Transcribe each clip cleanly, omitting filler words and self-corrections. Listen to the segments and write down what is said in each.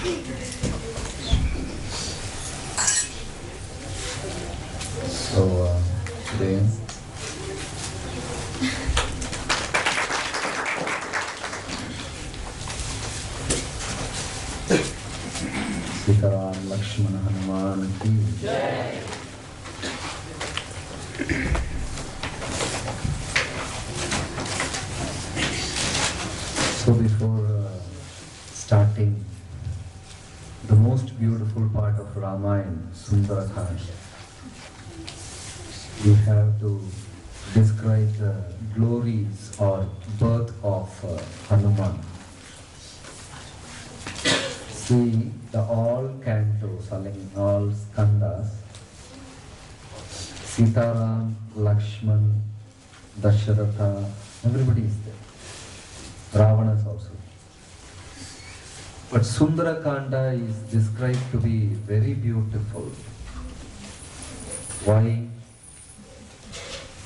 So today Sitaram Lakshmana Hanuman ki Jai. So before starting the most beautiful part of Ramayan, Sundarakand, we have to describe the glories or birth of Hanuman. See the all cantos, all skandhas, Sitaram, Lakshman, Dasharatha, everybody is there. Ravana's also. But Sundarakanda is described to be very beautiful. Why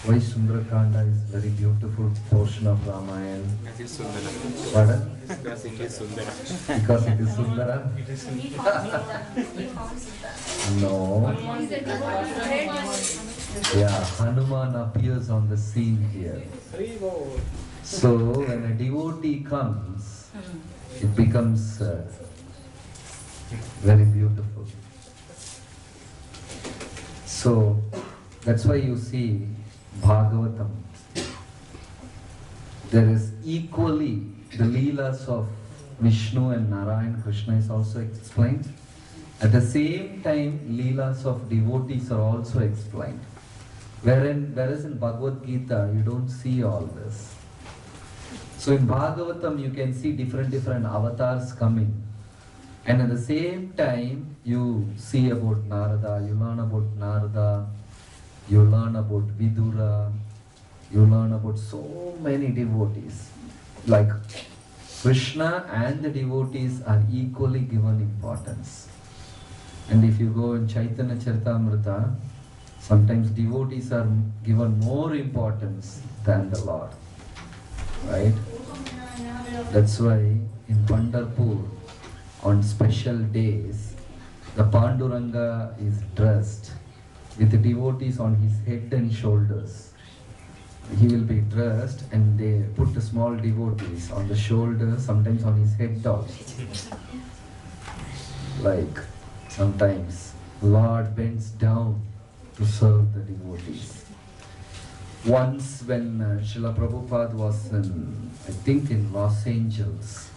Sundarakanda is very beautiful portion of Ramayan? Because it is Sundara. Pardon? Because it is Sundara. Because it is Sundara? No. Yeah, Hanuman appears on the scene here. So when a devotee comes, it becomes very beautiful. So that's why you see Bhagavatam. There is equally the Leelas of Vishnu and Narayan, Krishna is also explained. At the same time, Leelas of devotees are also explained. Whereas in Bhagavad Gita, you don't see all this. So in Bhagavatam, you can see different avatars coming. And at the same time, you see about Narada, you learn about Narada, you learn about Vidura, you learn about so many devotees. Like Krishna and the devotees are equally given importance. And if you go in Chaitanya Charitamrita, sometimes devotees are given more importance than the Lord. Right? That's why in Pandharpur, on special days, the Panduranga is dressed with the devotees on his head and shoulders. He will be dressed and they put the small devotees on the shoulders, sometimes on his head also. Like sometimes Lord bends down to serve the devotees. Once when Srila Prabhupada was in Los Angeles,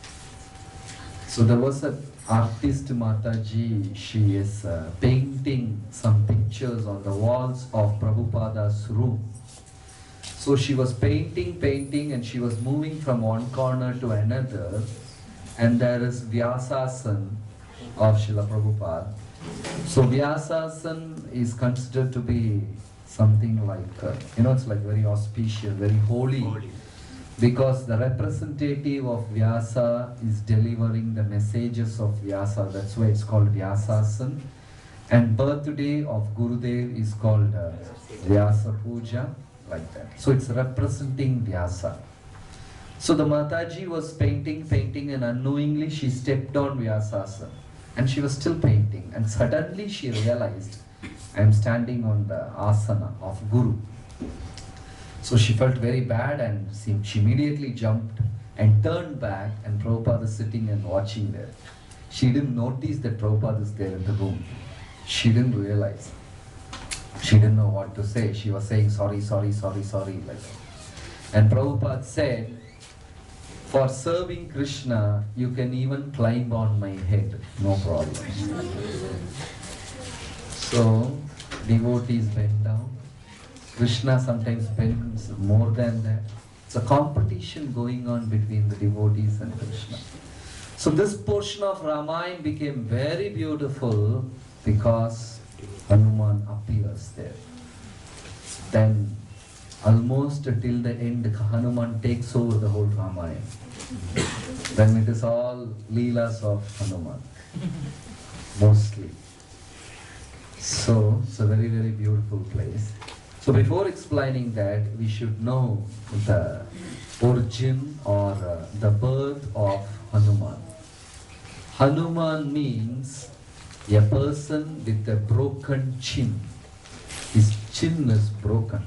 so there was an artist Mataji, she is painting some pictures on the walls of Prabhupada's room. So she was painting and she was moving from one corner to another, and there is Vyasasan of Srila Prabhupada. So Vyasasan is considered to be something like, it's like very auspicious, very holy. Because the representative of Vyasa is delivering the messages of Vyasa. That's why it's called Vyasasan. And birthday of Gurudev is called Vyasa Puja, like that. So it's representing Vyasa. So the Mataji was painting and unknowingly she stepped on Vyasasan. And she was still painting. And suddenly she realized, I am standing on the asana of Guru. So she felt very bad and she immediately jumped and turned back, and Prabhupada is sitting and watching there. She didn't notice that Prabhupada is there in the room. She didn't realize. She didn't know what to say. She was saying sorry like that. And Prabhupada said, for serving Krishna, you can even climb on my head, no problem. So devotees bend down. Krishna sometimes bends more than that. It's a competition going on between the devotees and Krishna. So this portion of Ramayana became very beautiful because Hanuman appears there. Then almost till the end, Hanuman takes over the whole Ramayana. Then it is all Leelas of Hanuman, mostly. So it's a very, very beautiful place. So before explaining that, we should know the origin or the birth of Hanuman. Hanuman means a person with a broken chin. His chin is broken.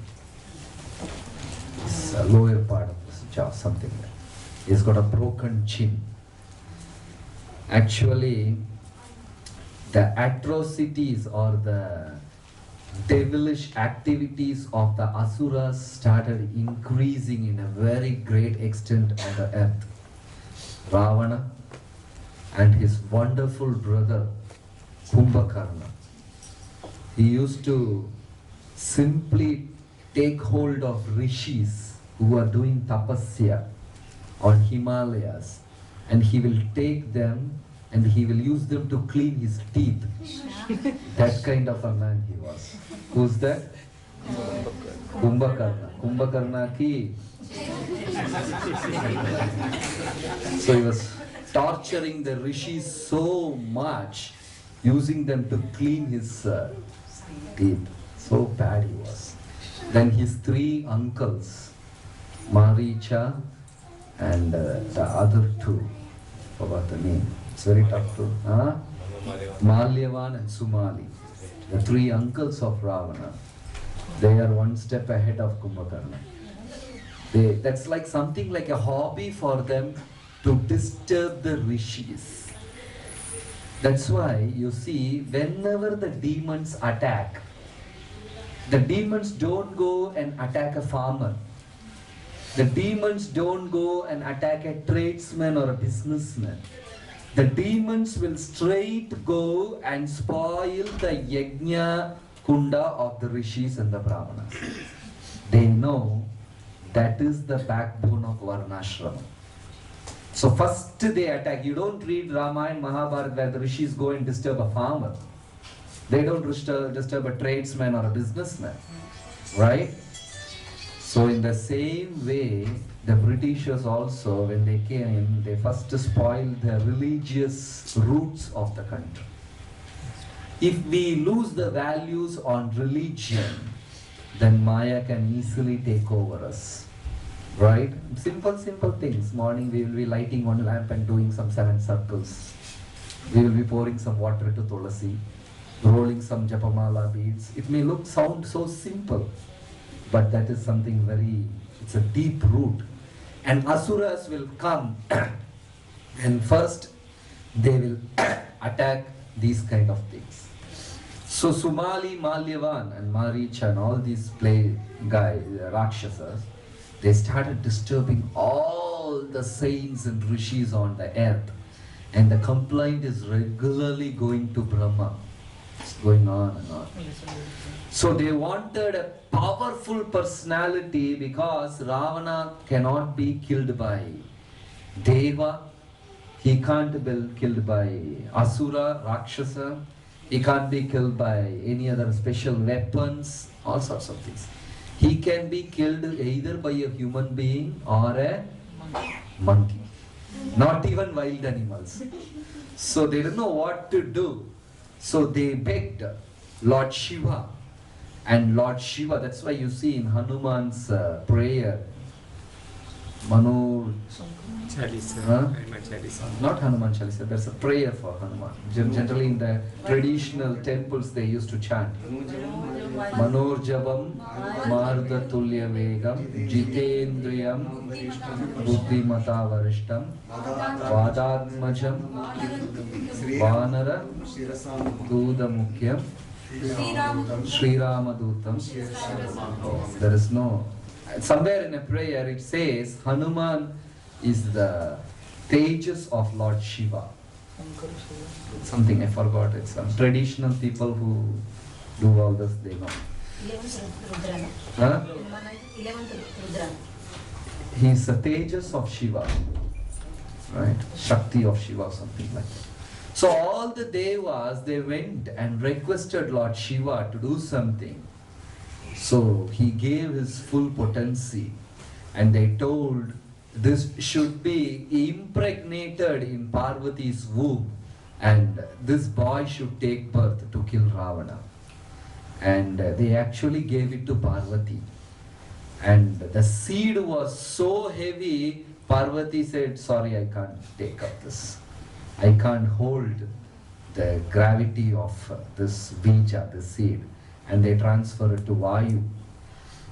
It's a lower part of his jaw, something like that. He's got a broken chin. Actually, the atrocities or the devilish activities of the Asuras started increasing in a very great extent on the earth. Ravana and his wonderful brother Kumbhakarna, he used to simply take hold of rishis who are doing tapasya on Himalayas, and he will take them and he will use them to clean his teeth. That kind of a man he was. Who's that? Kumbhakarna. Kumbhakarna ki. So he was torturing the rishis so much, using them to clean his teeth. So bad he was. Then his three uncles, Maricha and the other two, forgot the name. It's very tough to. Malyavan and Sumali, the three uncles of Ravana, they are one step ahead of Kumbhakarna. That's like something like a hobby for them to disturb the rishis. That's why you see, whenever the demons attack, the demons don't go and attack a farmer. The demons don't go and attack a tradesman or a businessman. The demons will straight go and spoil the yajna kunda of the rishis and the brahmanas. They know that is the backbone of varnashrama. So first they attack. You don't read Ramayan, Mahabharata where the rishis go and disturb a farmer. They don't disturb a tradesman or a businessman, right? So in the same way, the Britishers also, when they came, they first spoiled the religious roots of the country. If we lose the values on religion, then Maya can easily take over us, right? Simple things. Morning we will be lighting one lamp and doing some 7 circles. We will be pouring some water to Tulasi, rolling some Japamala beads. It may sound so simple, but that is something it's a deep root. And Asuras will come and first they will attack these kind of things. So Sumali, Malyavan and Maricha and all these Rakshasas, they started disturbing all the saints and rishis on the earth. And the complaint is regularly going to Brahma. It's going on and on. So they wanted a powerful personality, because Ravana cannot be killed by Deva, he can't be killed by Asura, Rakshasa, he can't be killed by any other special weapons, all sorts of things. He can be killed either by a human being or a monkey, not even wild animals. So they don't know what to do. So they begged Lord Shiva. And Lord Shiva, that's why you see in Hanuman's prayer, Manur Chalisa. Not Hanuman Chalisa, there's a prayer for Hanuman. Generally in the traditional temples they used to chant Manor Jabam Marda Tulya Vegam Jitendriyam Buddhimata Varishtam Vadatmajam Vanara Duda Mukyam Sri Ramadutam. There is no. Somewhere in a prayer it says Hanuman is the Tejas of Lord Shiva. Something I forgot. It's some traditional people who do all this, they know. 11th Huh? Rudra. He is the Tejas of Shiva, right? Shakti of Shiva, something like that. So all the Devas, they went and requested Lord Shiva to do something. So he gave his full potency, and they told this should be impregnated in Parvati's womb, and this boy should take birth to kill Ravana. And they actually gave it to Parvati. And the seed was so heavy, Parvati said, sorry, I can't take up this. I can't hold the gravity of this bija, this seed. And they transfer it to Vayu.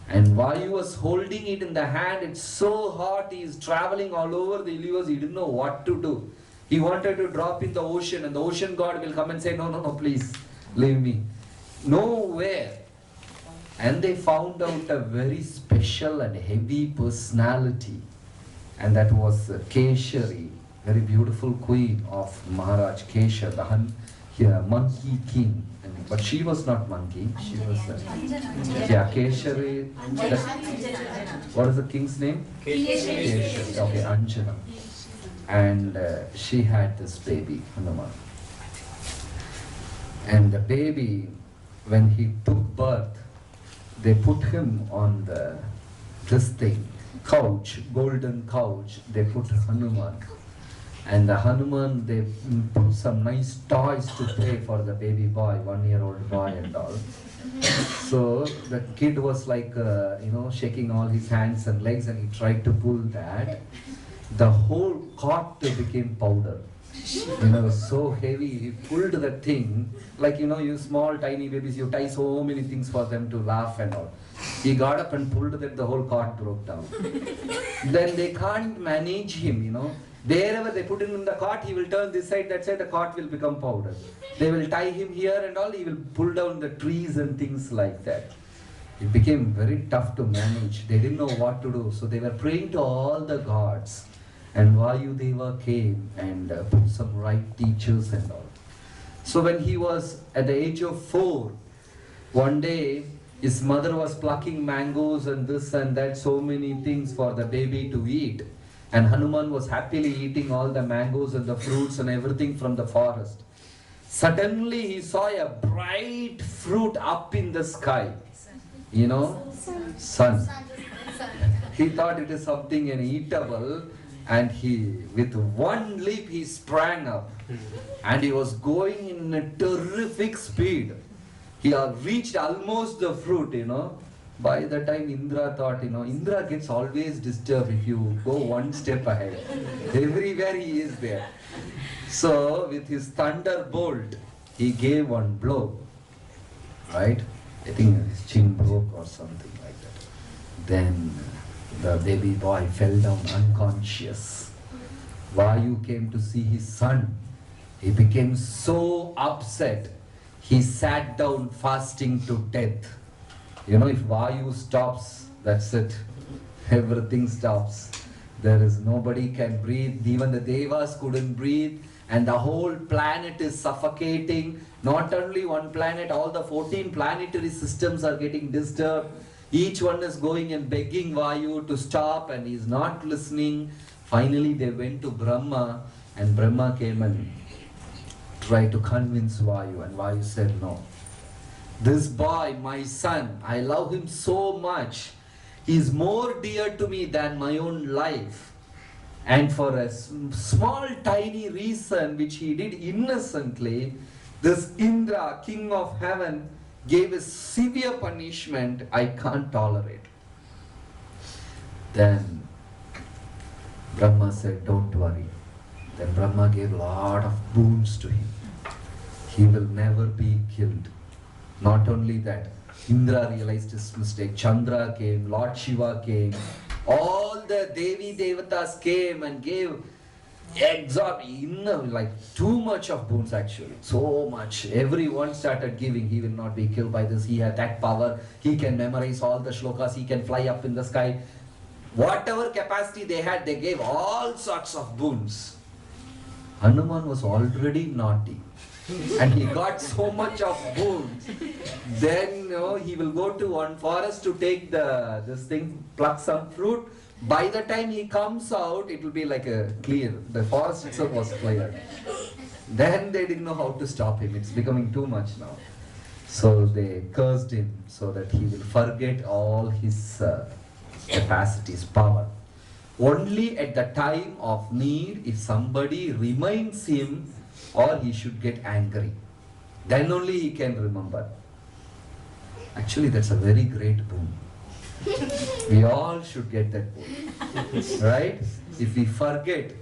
And Vayu was holding it in the hand. It's so hot. He is traveling all over the universe. He didn't know what to do. He wanted to drop in the ocean, and the ocean god will come and say, no, please, leave me. Nowhere. And they found out a very special and heavy personality. And that was Keshari, very beautiful queen of Maharaj Kesha, the monkey king. But she was not monkey, she was Keshari. What is the king's name? Keshari. Okay, Anjana. And she had this baby, Hanuman. And the baby, when he took birth, they put him on this thing, couch, golden couch. They put Hanuman. And the Hanuman, they put some nice toys to play for the baby boy, 1-year-old boy and all. So the kid was like, shaking all his hands and legs, and he tried to pull that. The whole cot became powder. So heavy, he pulled the thing, like you small tiny babies, you tie so many things for them to laugh and all. He got up and pulled that, the whole cot broke down. Then they can't manage him, Wherever they put him in the cart, he will turn this side, that side, the cart will become powder. They will tie him here and all, he will pull down the trees and things like that. It became very tough to manage. They didn't know what to do. So they were praying to all the gods. And Vayudeva came and put some right teachers and all. So when he was at the age of 4, one day his mother was plucking mangoes and this and that, so many things for the baby to eat. And Hanuman was happily eating all the mangoes and the fruits and everything from the forest. Suddenly he saw a bright fruit up in the sky. Sun. He thought it is something eatable, and with one leap he sprang up. And he was going in a terrific speed. He had reached almost the fruit, By the time Indra thought, Indra gets always disturbed if you go one step ahead. Everywhere he is there. So with his thunderbolt, he gave one blow. Right? I think his chin broke or something like that. Then the baby boy fell down unconscious. Vayu came to see his son. He became so upset. He sat down fasting to death. If Vayu stops, that's it. Everything stops. Nobody can breathe. Even the Devas couldn't breathe. And the whole planet is suffocating. Not only one planet, all the 14 planetary systems are getting disturbed. Each one is going and begging Vayu to stop, and he's not listening. Finally, they went to Brahma, and Brahma came and tried to convince Vayu, and Vayu said no. This boy, my son, I love him so much. He is more dear to me than my own life. And for a small tiny reason which he did innocently, this Indra, king of heaven, gave a severe punishment I can't tolerate. Then Brahma said, don't worry. Then Brahma gave a lot of boons to him. He will never be killed. Not only that, Indra realized his mistake. Chandra came, Lord Shiva came, all the Devi Devatas came and gave too much of boons actually. So much. Everyone started giving. He will not be killed by this. He had that power. He can memorize all the shlokas. He can fly up in the sky. Whatever capacity they had, they gave all sorts of boons. Hanuman was already naughty. And he got so much of boons. Then he will go to one forest to take this thing, pluck some fruit. By the time he comes out, it will be like a clear. The forest itself was clear. Then they didn't know how to stop him. It's becoming too much now. So they cursed him so that he will forget all his capacities, power. Only at the time of need, if somebody reminds him, or he should get angry, then only he can remember. Actually, that's a very great boon. We all should get that boon. Right? If we forget,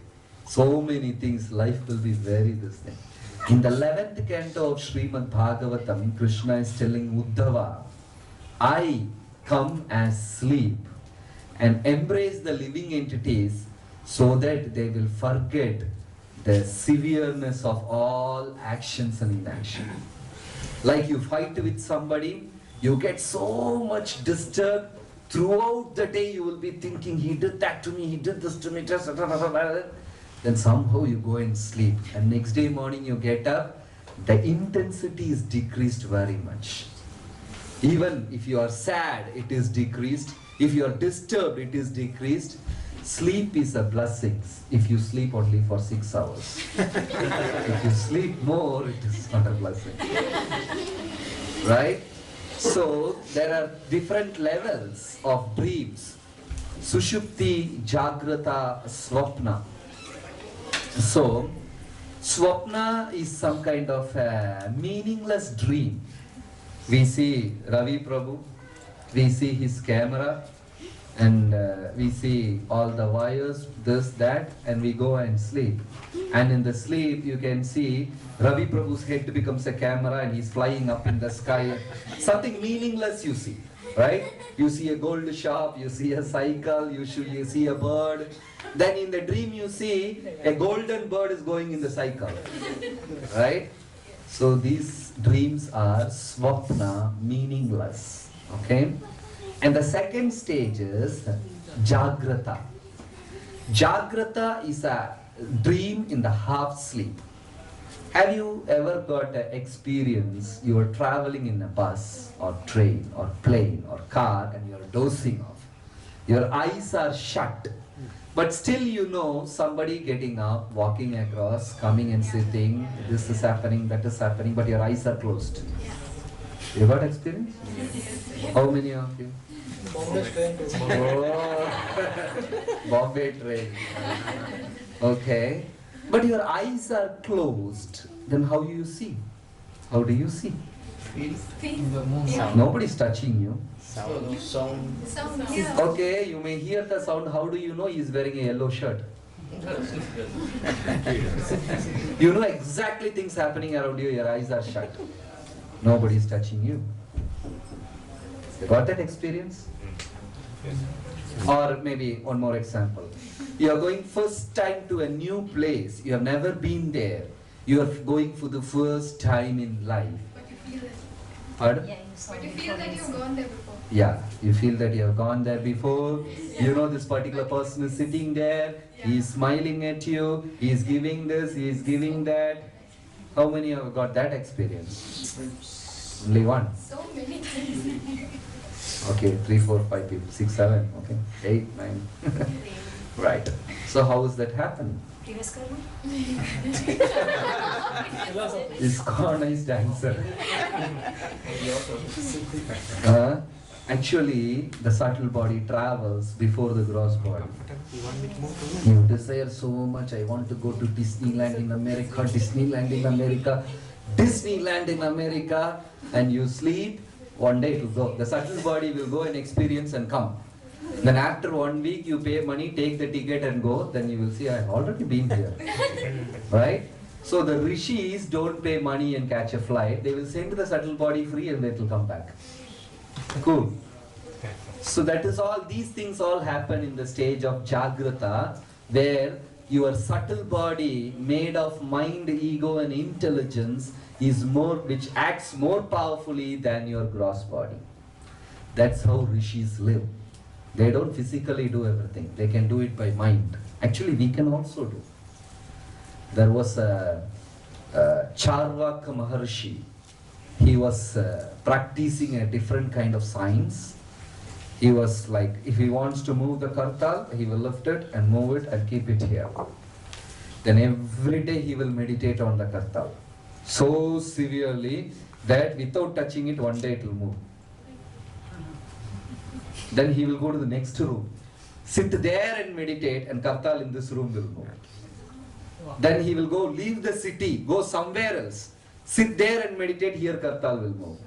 So many things, life will be very this thing. In the 11th canto of Srimad Bhagavatam, Krishna is telling Uddhava, I come as sleep and embrace the living entities so that they will forget the severeness of all actions and inaction. Like you fight with somebody, you get so much disturbed. Throughout the day you will be thinking, he did that to me, he did this to me, then somehow you go and sleep. And next day morning you get up, the intensity is decreased very much. Even if you are sad, it is decreased. If you are disturbed, it is decreased. Sleep is a blessing if you sleep only for 6 hours. If you sleep more, it is not a blessing. Right? So, there are different levels of dreams. Sushupti, Jagrata, Swapna. So, Swapna is some kind of a meaningless dream. We see Ravi Prabhu, we see his camera, and we see all the wires, this, that, and we go and sleep. And in the sleep, you can see Ravi Prabhu's head becomes a camera and he's flying up in the sky. Something meaningless you see, right? You see a gold shop, you see a cycle, you see a bird. Then in the dream you see a golden bird is going in the cycle, right? So these dreams are swapna, meaningless, okay? And the second stage is Jagrata. Jagrata is a dream in the half sleep. Have you ever got an experience, you are traveling in a bus or train or plane or car and you are dozing off. Your eyes are shut, but still you know somebody getting up, walking across, coming and sitting, this is happening, that is happening, but your eyes are closed. You got experience? How many of you? Bombay train. Okay. But your eyes are closed. Then how do you see? How do you see? Nobody's touching you. Sound. Okay, you may hear the sound. How do you know he is wearing a yellow shirt? You know exactly things happening around you. Your eyes are shut. Nobody is touching you. You got that experience? Or maybe one more example. You are going first time to a new place. You have never been there. You are going for the first time in life. But you feel it. Pardon? Yeah, you saw But you before feel that this. you've gone there before. Yeah, you feel that you have gone there before. You know this particular person is sitting there. He is smiling at you. He is giving this. He is giving that. How many have got that experience? Only one. So many times. Okay, 3, 4, 5 people, 6, 7, okay, 8, 9. Right. So how is that happening? Previous karma? ISKCON is dancer. Actually, the subtle body travels before the gross body. You desire so much, I want to go to Disneyland in America, Disneyland in America, Disneyland in America, and you sleep. One day it will go. The subtle body will go and experience and come. Then after 1 week you pay money, take the ticket and go. Then you will see, I have already been here. Right? So the rishis don't pay money and catch a flight. They will send the subtle body free and it will come back. Cool. So that is all, these things all happen in the stage of Jagrata, where your subtle body made of mind, ego and intelligence is more, which acts more powerfully than your gross body. That's how rishis live. They don't physically do everything. They can do it by mind. Actually, we can also do. There was a Charvaka Maharshi. He was practicing a different kind of science. He was like, if he wants to move the kartal, he will lift it and move it and keep it here. Then every day he will meditate on the kartal. So severely that without touching it, one day it will move. Then he will go to the next room, sit there and meditate, and kartal in this room will move. Then he will go leave the city, go somewhere else, sit there and meditate, here kartal will move.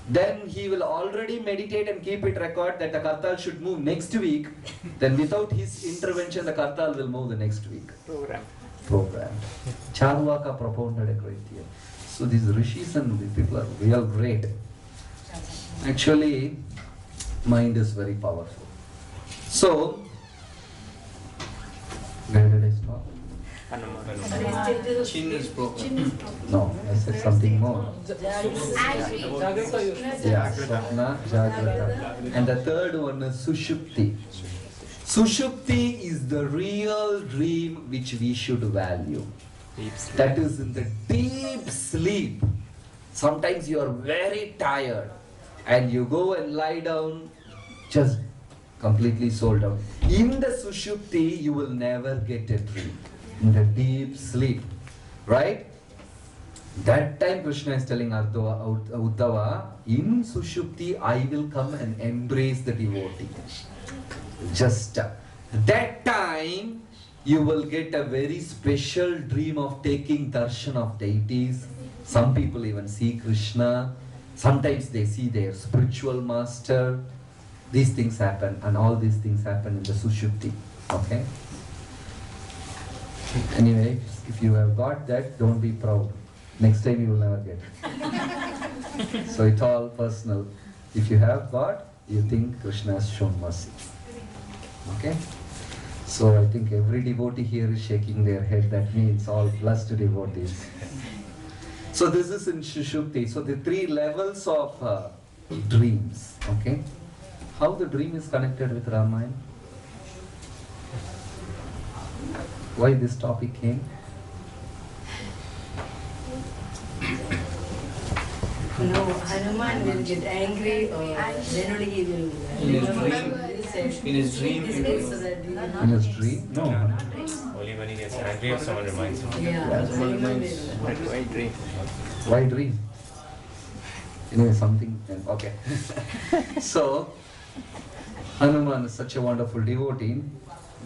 then he will already meditate and keep it record that the kartal should move next week. Then without his intervention, the kartal will move the next week. Programmed. Charvaka propounded a great theory. So these rishis and the people are real great. Actually, mind is very powerful. So, where did I stop? Chin is broken. No, I said something more. Actually, Yeah, Swapna, Jagat. And the third one is Sushupti. Sushupti is the real dream which we should value. That is in the deep sleep. Sometimes you are very tired and you go and lie down just completely sold out. In the Sushupti, you will never get a dream. In the deep sleep, right? That time Krishna is telling Uddhava, in Sushupti I will come and embrace the devotee. Just that time you will get a very special dream of taking darshan of deities. Some people even see Krishna. Sometimes they see their spiritual master. These things happen, and all these things happen in the Sushupti. Okay? Anyway, if you have got that, don't be proud. Next time you will never get it. So it's all personal. If you have got, you think Krishna has shown mercy. Okay? So I think every devotee here is shaking their head. That means all blessed devotees. So this is in Sushupti. So the three levels of dreams. Okay? How the dream is connected with Ramayan? Why this topic came? No, Hanuman will get angry or then only he will In his dream, he will. In his dream? No. Only when he gets angry or someone reminds him. Yeah, Someone reminds. Why dream? Why dream? Anyway, something. Okay. So, Hanuman is such a wonderful devotee.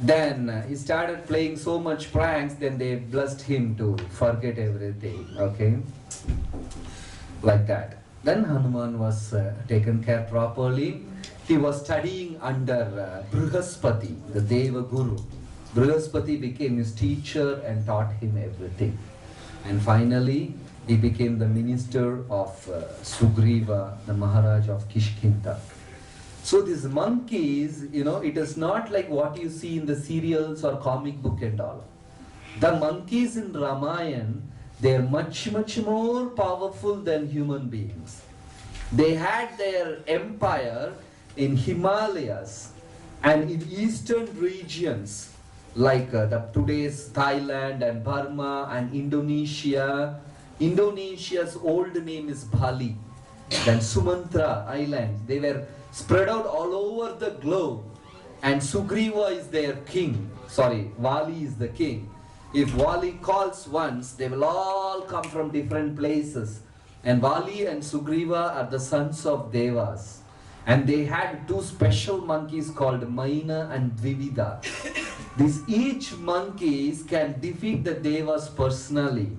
Then he started playing so much pranks, then they blessed him to forget everything. Okay? Like that. Then Hanuman was taken care properly. He was studying under Brihaspati, the Deva Guru. Brihaspati became his teacher and taught him everything. And finally, he became the minister of Sugriva, the Maharaj of Kishkinta. So these monkeys, it is not like what you see in the serials or comic book and all. The monkeys in Ramayan, they are much, much more powerful than human beings. They had their empire in Himalayas and in eastern regions like today's Thailand and Burma and Indonesia. Indonesia's old name is Bali. Then Sumatra Islands. They were spread out all over the globe, and Sugriva is their king. Vali is the king. If Vali calls once, they will all come from different places. And Vali and Sugriva are the sons of Devas. And they had two special monkeys called Maina and Dvivida. These each monkeys can defeat the Devas personally.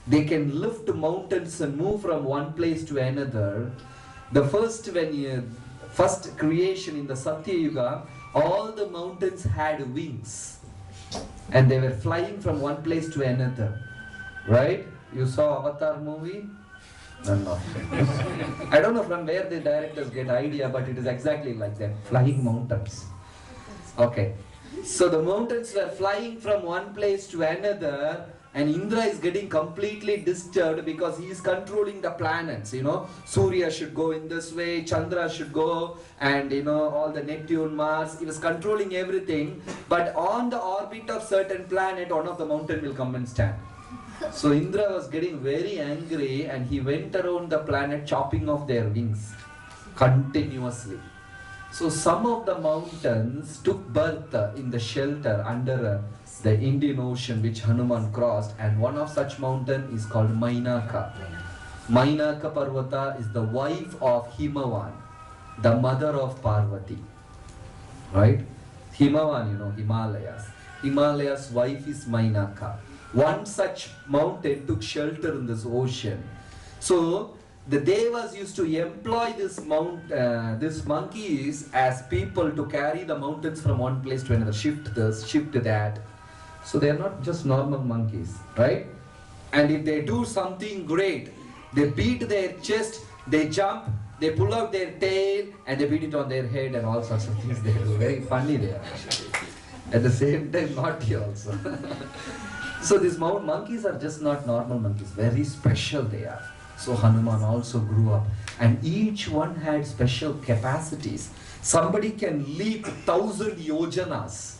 They can lift mountains and move from one place to another. The first creation in the Satya Yuga, all the mountains had wings. And they were flying from one place to another. Right? You saw Avatar movie? None of them. I don't know from where the directors get idea, but it is exactly like that. Flying mountains. Okay. So the mountains were flying from one place to another, and Indra is getting completely disturbed because he is controlling the planets. Surya should go in this way, Chandra should go, and all the Neptune, Mars. He was controlling everything, but on the orbit of certain planet, one of the mountain will come and stand. So Indra was getting very angry, and he went around the planet chopping off their wings continuously. So some of the mountains took birth in the shelter under the Indian Ocean, which Hanuman crossed, and one of such mountain is called Mainaka. Mainaka Parvata is the wife of Himavan, the mother of Parvati. Right? Himavan, Himalayas. Himalayas' wife is Mainaka. One such mountain took shelter in this ocean. So the Devas used to employ these monkeys as people to carry the mountains from one place to another, shift this, shift that. So they are not just normal monkeys, right? And if they do something great, they beat their chest, they jump, they pull out their tail, and they beat it on their head and all sorts of things. They are very funny they are actually. At the same time, naughty also. So these monkeys are just not normal monkeys, very special they are. So Hanuman also grew up, and each one had special capacities. Somebody can leap 1,000 yojanas.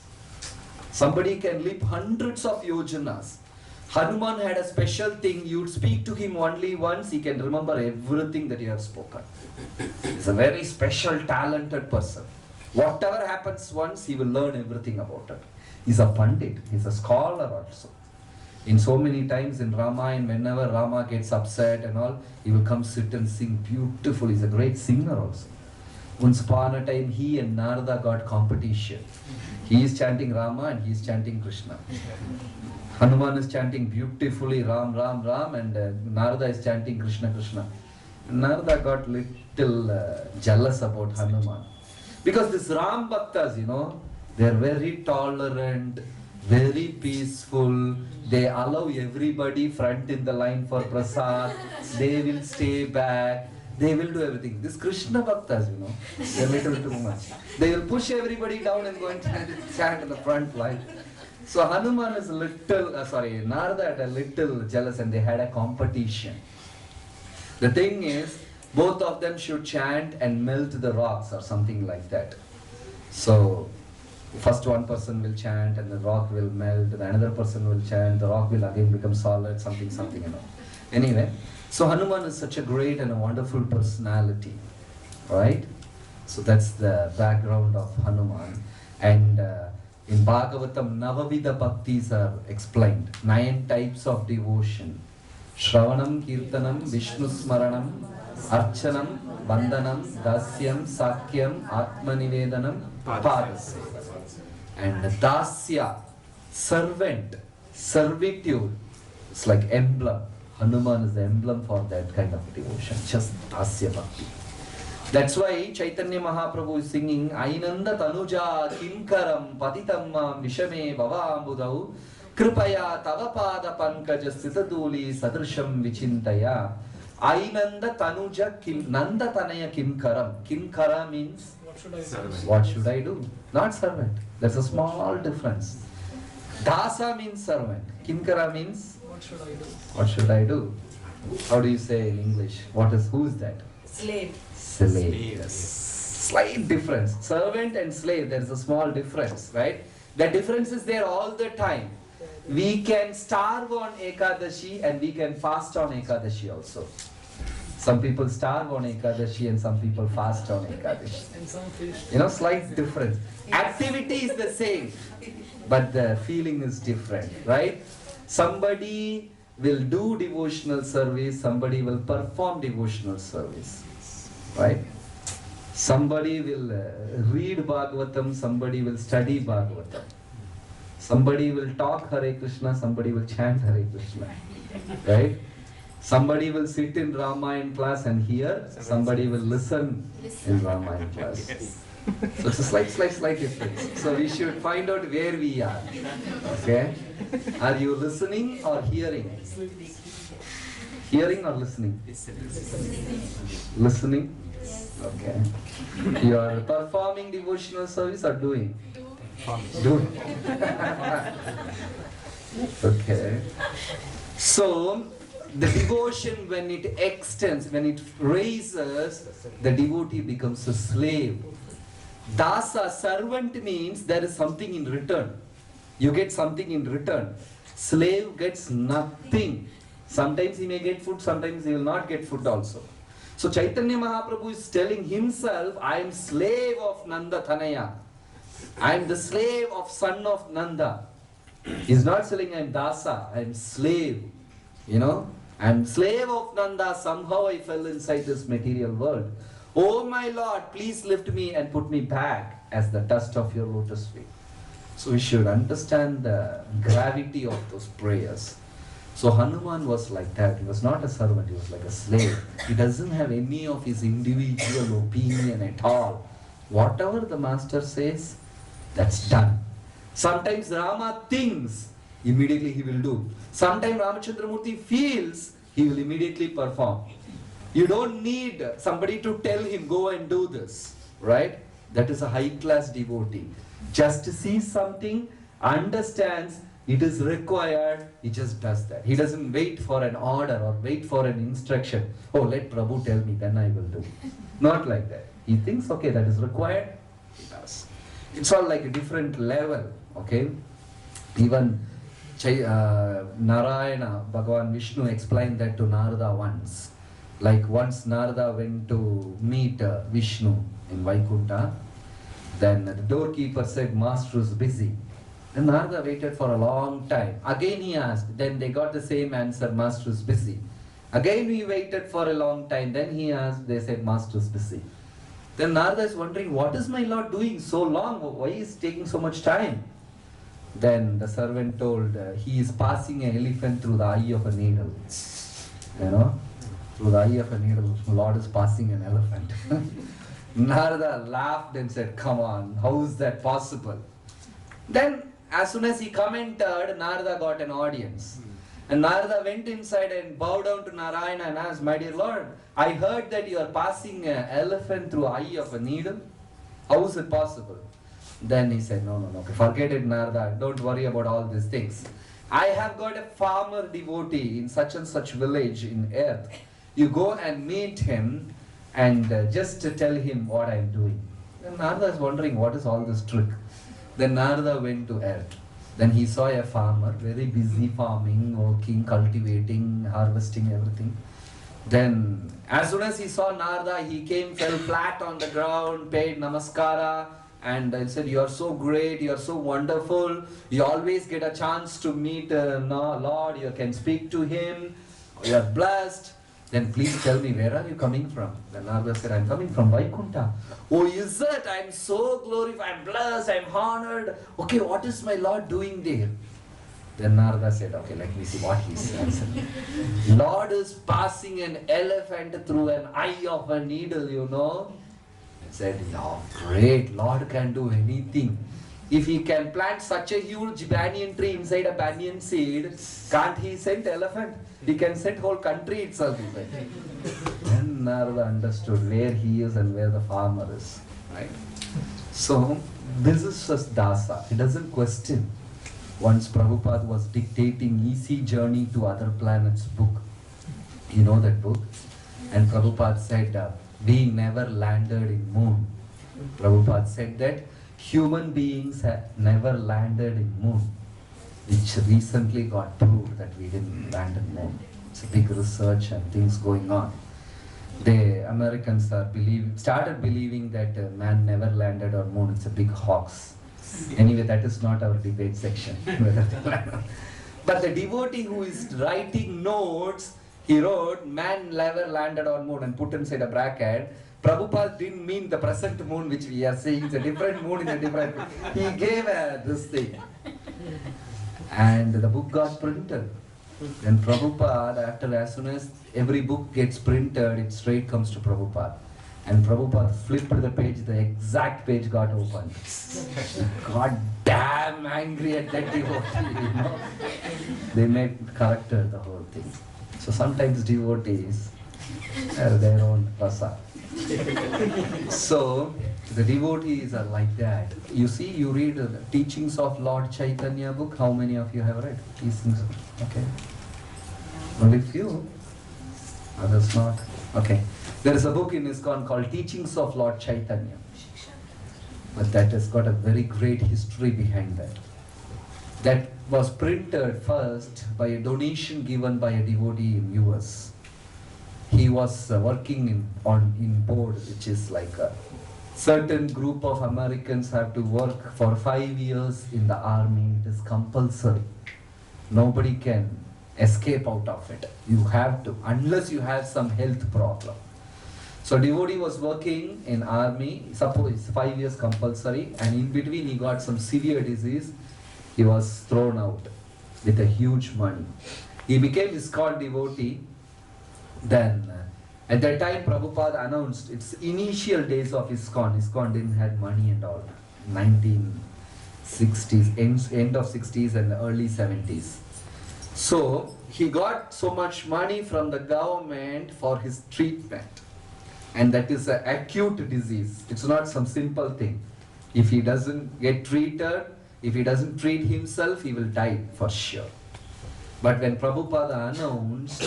Somebody can leap hundreds of yojanas. Hanuman had a special thing. You'd speak to him only once, he can remember everything that you have spoken. He's a very special, talented person. Whatever happens once, he will learn everything about it. He's a pandit, he's a scholar also. In so many times in Ramayan, whenever Rama gets upset and all, he will come sit and sing beautiful. He's a great singer also. Once upon a time, he and Narada got competition. He is chanting Rama and he is chanting Krishna. Hanuman is chanting beautifully Ram, Ram, Ram, and Narada is chanting Krishna, Krishna. Narada got little jealous about Hanuman. Because these Ram Bhaktas, they are very tolerant, very peaceful. They allow everybody front in the line for prasad. They will stay back. They will do everything. This Krishna Bhaktas, they are little too much. They will push everybody down and go and chant in the front line. So Hanuman is Narada had a little jealous and they had a competition. The thing is, both of them should chant and melt the rocks or something like that. So first one person will chant and the rock will melt, then another person will chant, the rock will again become solid, something. Anyway, so Hanuman is such a great and a wonderful personality, right? So that's the background of Hanuman. And in Bhagavatam, Navavida Bhaktis are explained. 9 types of devotion. Shravanam, Kirtanam, Vishnu Smaranam, Archanam, Vandanam, Dasyam, Sakyam, Atmanivedanam, Padaseva. And Dasya, servant, servitude, it's like emblem. Hanuman is the emblem for that kind of devotion, just Dasya Bhakti. That's why Chaitanya Mahaprabhu is singing Ainanda Tanuja Kinkaram Patitamma Vishame Bhavambudau Kripaya Tavapada Pankaja Sitaduli Sadrisham Vichintaya. Ainanda Tanuja Nanda Tanaya Kinkaram. Kinkara means what should I do? Not servant. There's a small difference. Dasa means servant. Kinkara means what should I do? How do you say in English? Who is that? Slave. Slave. Yes. Slight difference. Servant and slave, there is a small difference, right? The difference is there all the time. We can starve on Ekadashi and we can fast on Ekadashi also. Some people starve on Ekadashi and some people fast on Ekadashi. Slight difference. Activity is the same, but the feeling is different, right? Somebody will do devotional service, somebody will perform devotional service. Right? Somebody will read Bhagavatam, somebody will study Bhagavatam. Somebody will talk Hare Krishna, somebody will chant Hare Krishna. Right? Somebody will sit in Ramayan class and hear, somebody will listen in Ramayan class. So it's a slight difference. So we should find out where we are. Okay? Are you listening or hearing? Hearing or listening? Listening? Okay. You are performing devotional service or doing? Doing. Okay. So, the devotion when it extends, when it raises, the devotee becomes a slave. Dasa, servant means there is something in return. You get something in return. Slave gets nothing. Sometimes he may get food, sometimes he will not get food also. So Chaitanya Mahaprabhu is telling himself, I am slave of Nanda Tanaya. I am the slave of son of Nanda. He is not saying I am Dasa, I am slave. I am slave of Nanda, somehow I fell inside this material world. Oh my Lord, please lift me and put me back as the dust of your lotus feet. So we should understand the gravity of those prayers. So Hanuman was like that. He was not a servant, he was like a slave. He doesn't have any of his individual opinion at all. Whatever the master says, that's done. Sometimes Rama thinks, immediately he will do. Sometimes Ramachandramurti feels, he will immediately perform. You don't need somebody to tell him, go and do this, right? That is a high-class devotee. Just sees something, understands it is required, he just does that. He doesn't wait for an order or wait for an instruction. Oh, let Prabhu tell me, then I will do. Not like that. He thinks, okay, that is required, he does. It's all like a different level, okay? Even Narayana, Bhagavan Vishnu explained that to Narada once. Like once Narada went to meet Vishnu in Vaikunta, then the doorkeeper said, Master is busy. And Narada waited for a long time. Again he asked, then they got the same answer, Master is busy. Again he waited for a long time, then he asked, they said, Master is busy. Then Narada is wondering, what is my Lord doing so long? Why is taking so much time? Then the servant told, he is passing an elephant through the eye of a needle. You know, through the eye of a needle, Lord is passing an elephant. Narada laughed and said, come on, how is that possible? Then as soon as he commented, Narada got an audience. And Narada went inside and bowed down to Narayana and asked, my dear Lord, I heard that you are passing an elephant through the eye of a needle. How is it possible? Then he said, no, forget it, Narada, don't worry about all these things. I have got a farmer devotee in such and such village in earth. You go and meet him and just tell him what I am doing. Then Narada is wondering, what is all this trick? Then Narada went to earth. Then he saw a farmer, very busy farming, working, cultivating, harvesting, everything. Then, as soon as he saw Narada, he came, fell flat on the ground, paid namaskara, and said, you are so great, you are so wonderful, you always get a chance to meet Lord, you can speak to him, you are blessed. Then please tell me, where are you coming from? Then Narada said, I am coming from Vaikunta. Oh, is it? I am so glorified, I am blessed, I am honored. Okay, what is my Lord doing there? Then Narada said, okay, let me see what he says. Lord is passing an elephant through an eye of a needle, you know. He said, oh, great, Lord can do anything. If he can plant such a huge banyan tree inside a banyan seed, can't he send elephant? He can send whole country itself. Then Narada understood where he is and where the farmer is. Right? So, this is just dasa. He doesn't question. Once Prabhupada was dictating Easy Journey to Other Planets book. You know that book? And Prabhupada said, being never landed in moon. Prabhupada said that human beings have never landed in moon, which recently got proved that we didn't land in moon. It's a big research and things going on. The Americans are started believing that man never landed on moon. It's a big hoax. Anyway, that is not our debate section. But the devotee who is writing notes, he wrote, man never landed on moon and put inside a bracket. Prabhupada didn't mean the present moon which we are seeing. It's a different moon in a different... He gave this thing. And the book got printed. Then Prabhupada, as soon as every book gets printed, it straight comes to Prabhupada. And Prabhupada flipped the page, the exact page got opened. He got damn angry at that devotee, you know. They corrected the whole thing. So sometimes devotees have their own rasa. So the devotees are like that. You see, you read the teachings of Lord Chaitanya book. How many of you have read these things? Okay. Only few. Others not. Okay. There is a book in ISKCON called Teachings of Lord Chaitanya. But that has got a very great history behind that. That was printed first by a donation given by a devotee in US. He was working in board, which is like a certain group of Americans have to work for 5 years in the army. It is compulsory. Nobody can escape out of it. You have to, unless you have some health problem. So devotee was working in army, suppose 5 years compulsory, and in between he got some severe disease. He was thrown out with a huge money. He became ISKCON devotee. Then, at that time, Prabhupada announced its initial days of ISKCON. ISKCON didn't have money and all. 1960s, end of 60s and early 70s. So, he got so much money from the government for his treatment. And that is an acute disease. It's not some simple thing. If he doesn't get treated, if he doesn't treat himself, he will die for sure. But when Prabhupada announced,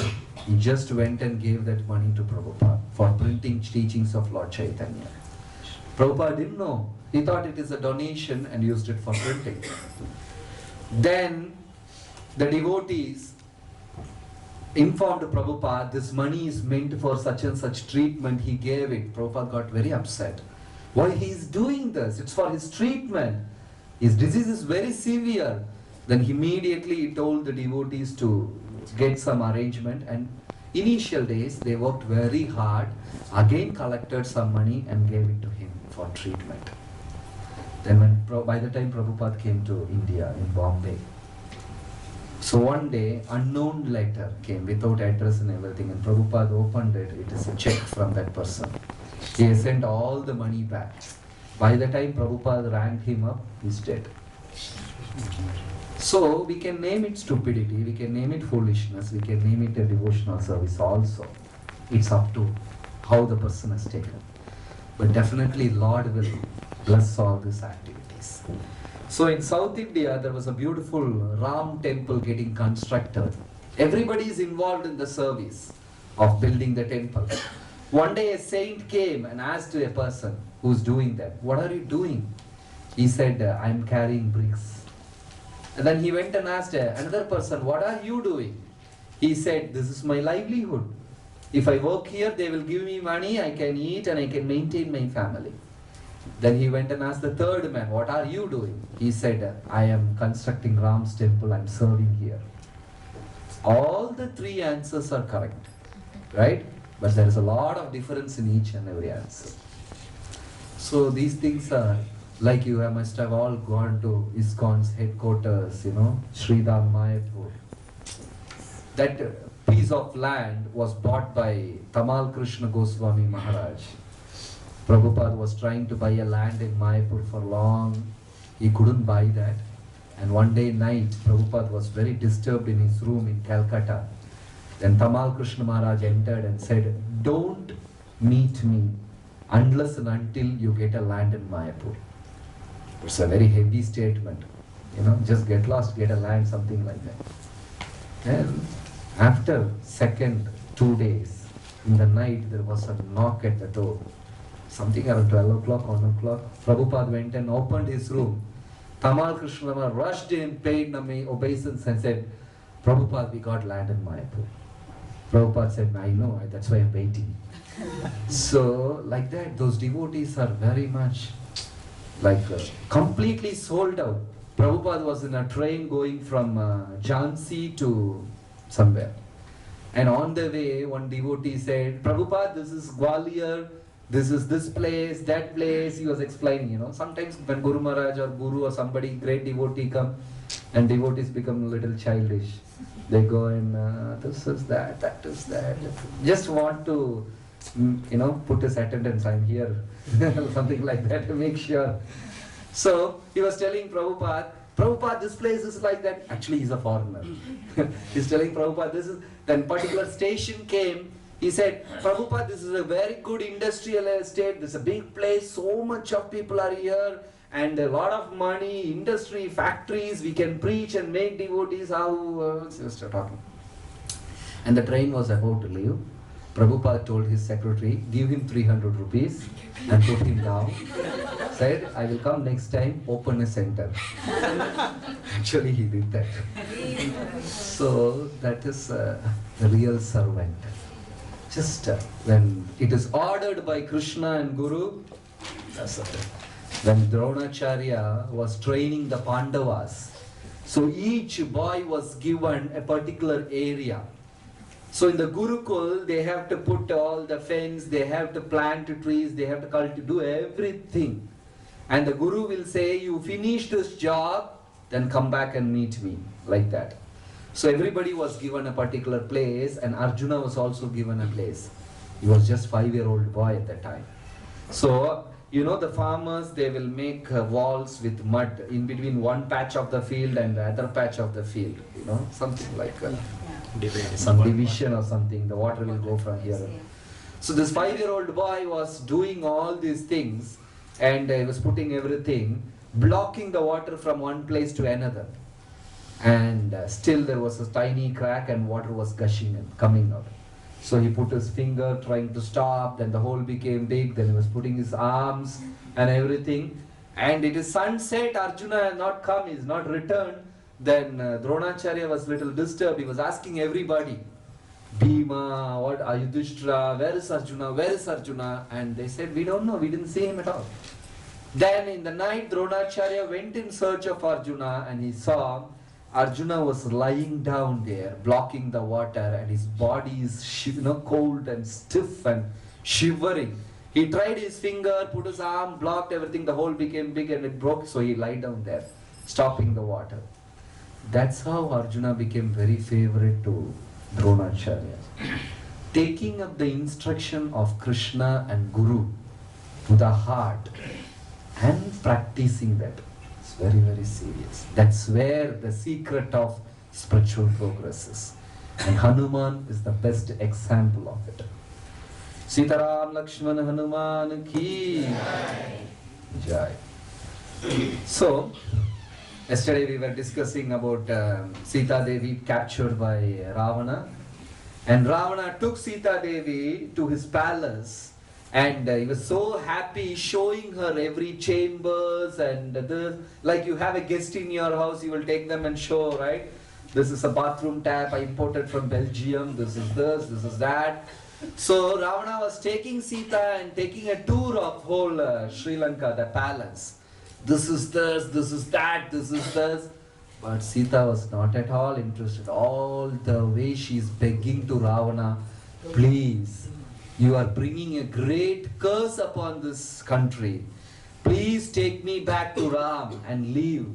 he just went and gave that money to Prabhupada for printing teachings of Lord Chaitanya. Prabhupada didn't know. He thought it is a donation and used it for printing. Then the devotees informed Prabhupada, this money is meant for such and such treatment. He gave it. Prabhupada got very upset. Why he is doing this? It's for his treatment. His disease is very severe. Then immediately he told the devotees to get some arrangement, and initial days they worked very hard, again collected some money and gave it to him for treatment. Then by the time Prabhupada came to India in Bombay, so one day unknown letter came without address and everything, and Prabhupada opened it. It is a check from that person. He sent all the money back. By the time Prabhupada rang him up, he's dead. So we can name it stupidity, we can name it foolishness, we can name it a devotional service also. It's up to how the person has taken. But definitely Lord will bless all these activities. So in South India, there was a beautiful Ram temple getting constructed. Everybody is involved in the service of building the temple. One day a saint came and asked a person who's doing that, what are you doing? He said, I'm carrying bricks. And then he went and asked another person, what are you doing? He said, this is my livelihood. If I work here, they will give me money, I can eat and I can maintain my family. Then he went and asked the third man, what are you doing? He said, I am constructing Ram's temple, I'm serving here. All the three answers are correct, right? But there is a lot of difference in each and every answer. So these things are, like you must have all gone to ISKCON's headquarters, Sridham Mayapur. That piece of land was bought by Tamal Krishna Goswami Maharaj. Prabhupada was trying to buy a land in Mayapur for long. He couldn't buy that. And one day night, Prabhupada was very disturbed in his room in Calcutta. Then Tamal Krishna Maharaj entered and said, don't meet me unless and until you get a land in Mayapur. It's a very heavy statement. Just get lost, get a land, something like that. Then after second 2 days, in the night there was a knock at the door. Something around 12 o'clock, 1 o'clock. Prabhupada went and opened his room. Tamal Krishna Maharaj rushed in, paid obeisance and said, Prabhupada, we got land in Mayapur. Prabhupada said, I know, that's why I'm waiting. So, like that, those devotees are very much completely sold out. Prabhupada was in a train going from Jhansi to somewhere. And on the way, one devotee said, Prabhupada, this is Gwalior, this is this place, that place. He was explaining, Sometimes when Guru Maharaj or Guru or somebody, great devotee come, and devotees become a little childish. They go and, this is that, that is that. Just want to, put his attendance, I'm here. Something like that to make sure. So, he was telling Prabhupada, this place is like that. Actually, he's a foreigner. He's telling Prabhupada, this is, then particular station came. He said, Prabhupada, this is a very good industrial estate. This is a big place. So much of people are here. And a lot of money, industry, factories. We can preach and make devotees. Just talking. And the train was about to leave. Prabhupada told his secretary, give him 300 rupees and put him down. Said, I will come next time, open a center. Actually, he did that. So, that is the real servant. Just when it is ordered by Krishna and Guru, that's it. When Dronacharya was training the Pandavas, so each boy was given a particular area. So in the Gurukul, they have to put all the fence, they have to plant trees, they have to do everything. And the Guru will say, you finish this job, then come back and meet me, like that. So everybody was given a particular place, and Arjuna was also given a place. He was just 5-year-old boy at that time. So, the farmers, they will make walls with mud in between one patch of the field and the other patch of the field. Something like some division or something. The water will go from here. So this 5-year-old boy was doing all these things, and he was putting everything, blocking the water from one place to another. And still there was a tiny crack and water was gushing and coming out. So he put his finger trying to stop, then the hole became big, then he was putting his arms and everything. And it is sunset, Arjuna has not come, he is not returned. Then Dronacharya was little disturbed, he was asking everybody, Bhima, what are Yudhishthira, where is Arjuna, where is Arjuna? And they said, we don't know, we didn't see him at all. Then in the night, Dronacharya went in search of Arjuna, and he saw Arjuna was lying down there, blocking the water, and his body is cold and stiff and shivering. He tried his finger, put his arm, blocked everything, the hole became big and it broke, so he lied down there, stopping the water. That's how Arjuna became very favorite to Dronacharya. Taking up the instruction of Krishna and Guru to the heart and practicing that. It's very, very serious. That's where the secret of spiritual progress is. And Hanuman is the best example of it. Sitaram Lakshmana Hanuman ki Jai. So, yesterday we were discussing about Sita Devi captured by Ravana. And Ravana took Sita Devi to his palace. And he was so happy showing her every chambers and like you have a guest in your house, you will take them and show, right? This is a bathroom tap I imported from Belgium, this is that. So Ravana was taking Sita and taking a tour of whole Sri Lanka, the palace. This is this is that, this is this. But Sita was not at all interested. All the way she is begging to Ravana, please, you are bringing a great curse upon this country. Please take me back to Ram and leave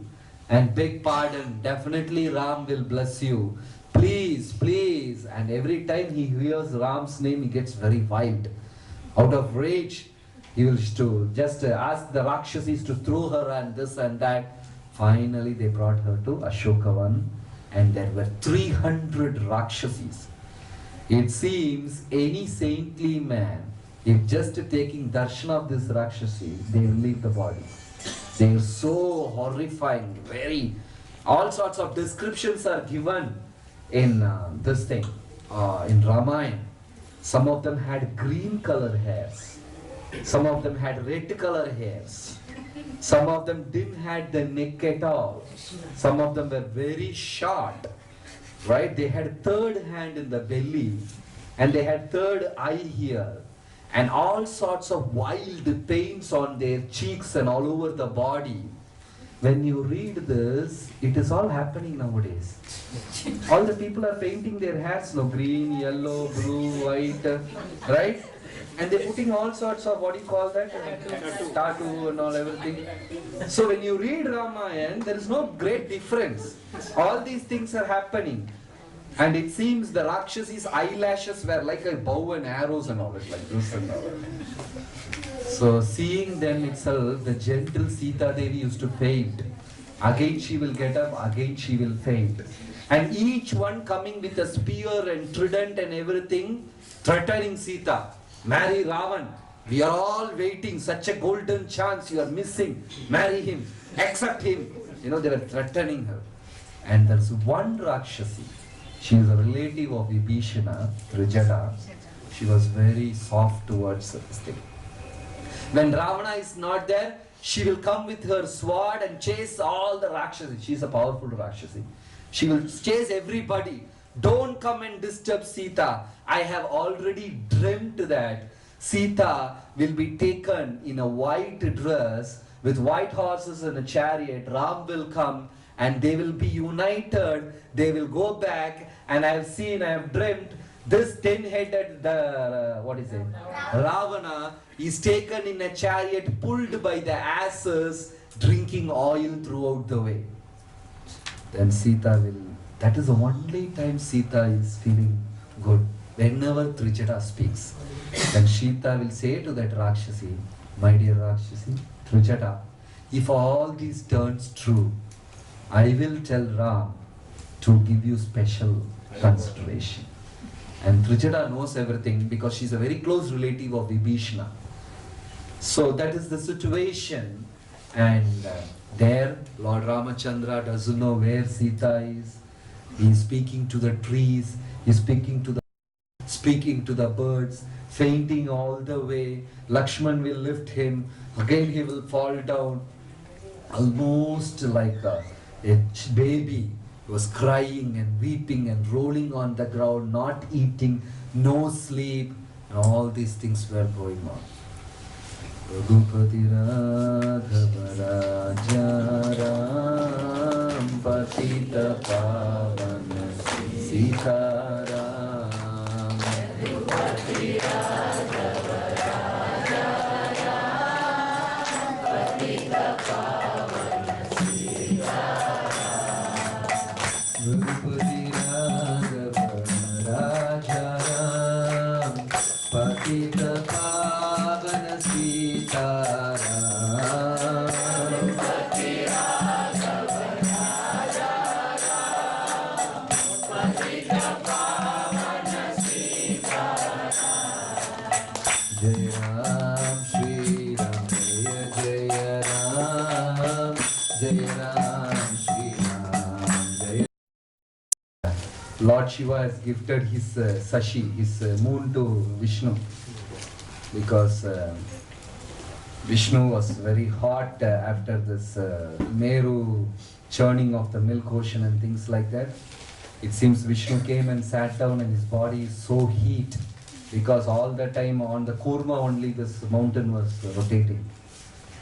and beg pardon. Definitely Ram will bless you. Please, please. And every time he hears Ram's name, he gets very wild. Out of rage, he will just ask the Rakshasis to throw her and this and that. Finally, they brought her to Ashokavan, and there were 300 Rakshasis. It seems any saintly man, if just taking darshan of this Rakshasi, they will leave the body. They are so horrifying, all sorts of descriptions are given in this thing, in Ramayan. Some of them had green color hairs. Some of them had red color hairs. Some of them didn't have the neck at all. Some of them were very short. Right? They had third hand in the belly, and they had third eye here, and all sorts of wild pains on their cheeks and all over the body. When you read this, it is all happening nowadays. All the people are painting their hairs, green, yellow, blue, white, right? And they're putting all sorts of, what do you call that? Tattoo and all everything. So when you read Ramayan, there is no great difference. All these things are happening. And it seems the Rakshasis' eyelashes were like a bow and arrows and all, like this and all. So seeing them itself, the gentle Sita Devi used to faint. Again she will get up, again she will faint. And each one coming with a spear and trident and everything, threatening Sita. Marry Ravan. We are all waiting. Such a golden chance you are missing. Marry him. Accept him. They were threatening her. And there's one Rakshasi. She is a relative of Vibhishana, Trijada. She was very soft towards this thing. When Ravana is not there, she will come with her sword and chase all the Rakshasi. She is a powerful Rakshasi. She will chase everybody. Don't come and disturb Sita. I have already dreamt that Sita will be taken in a white dress with white horses and a chariot. Ram will come and they will be united. They will go back, and I have dreamt this 10-headed, Ravana is taken in a chariot pulled by the asses, drinking oil throughout the way. Then Sita will That is the only time Sita is feeling good. Whenever Trijata speaks, then Sita will say to that Rakshasi, my dear Rakshasi, Trijata, if all these turns true, I will tell Ram to give you special consideration. And Trijata knows everything because she's a very close relative of Vibhishana. So that is the situation. And there, Lord Ramachandra doesn't know where Sita is. He is speaking to the trees, he is speaking to the birds, fainting all the way. Lakshman will lift him, again he will fall down, almost like a baby. He was crying and weeping and rolling on the ground, not eating, no sleep, and all these things were going on. Raghupati Raghav Raja Ram Patita Pavana Sita Ram. Raghupati Raghav Raja Ram Patita Pavana Sita Ram. Raghupati Raghav Raja Ram Patita Pavana Sita Ram. Jai Ram, Shri Ram, Jaya Jaya Ram, Jai Ram, Shri Ram, Jaya. Lord Shiva has gifted his Sashi, his moon to Vishnu, because Vishnu was very hot after this Meru churning of the milk ocean and things like that. It seems Vishnu came and sat down and his body is so heat, because all the time on the Kurma only this mountain was rotating.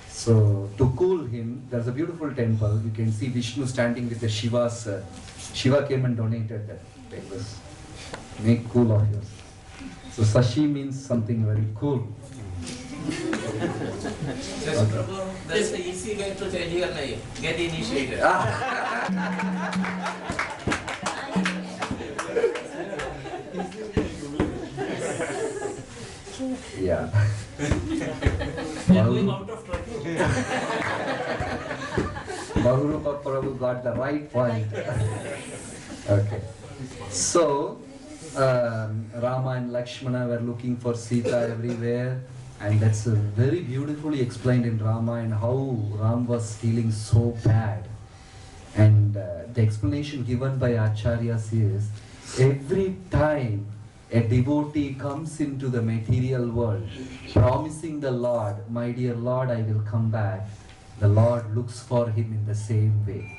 So to cool him, there's a beautiful temple. You can see Vishnu standing with the Shiva's. Shiva came and donated that. It was make cool of yours. So Sashi means something very cool. Just Prabhu, that's the easy way to change your life. Get initiated. Yeah. We are going out of trouble. Bahurupa Prabhu got the right point. Okay. So, Rama and Lakshmana were looking for Sita everywhere, and that's very beautifully explained in Ramayan how Ram was feeling so bad. And the explanation given by Acharyas is, every time a devotee comes into the material world, promising the Lord, my dear Lord, I will come back, the Lord looks for him in the same way.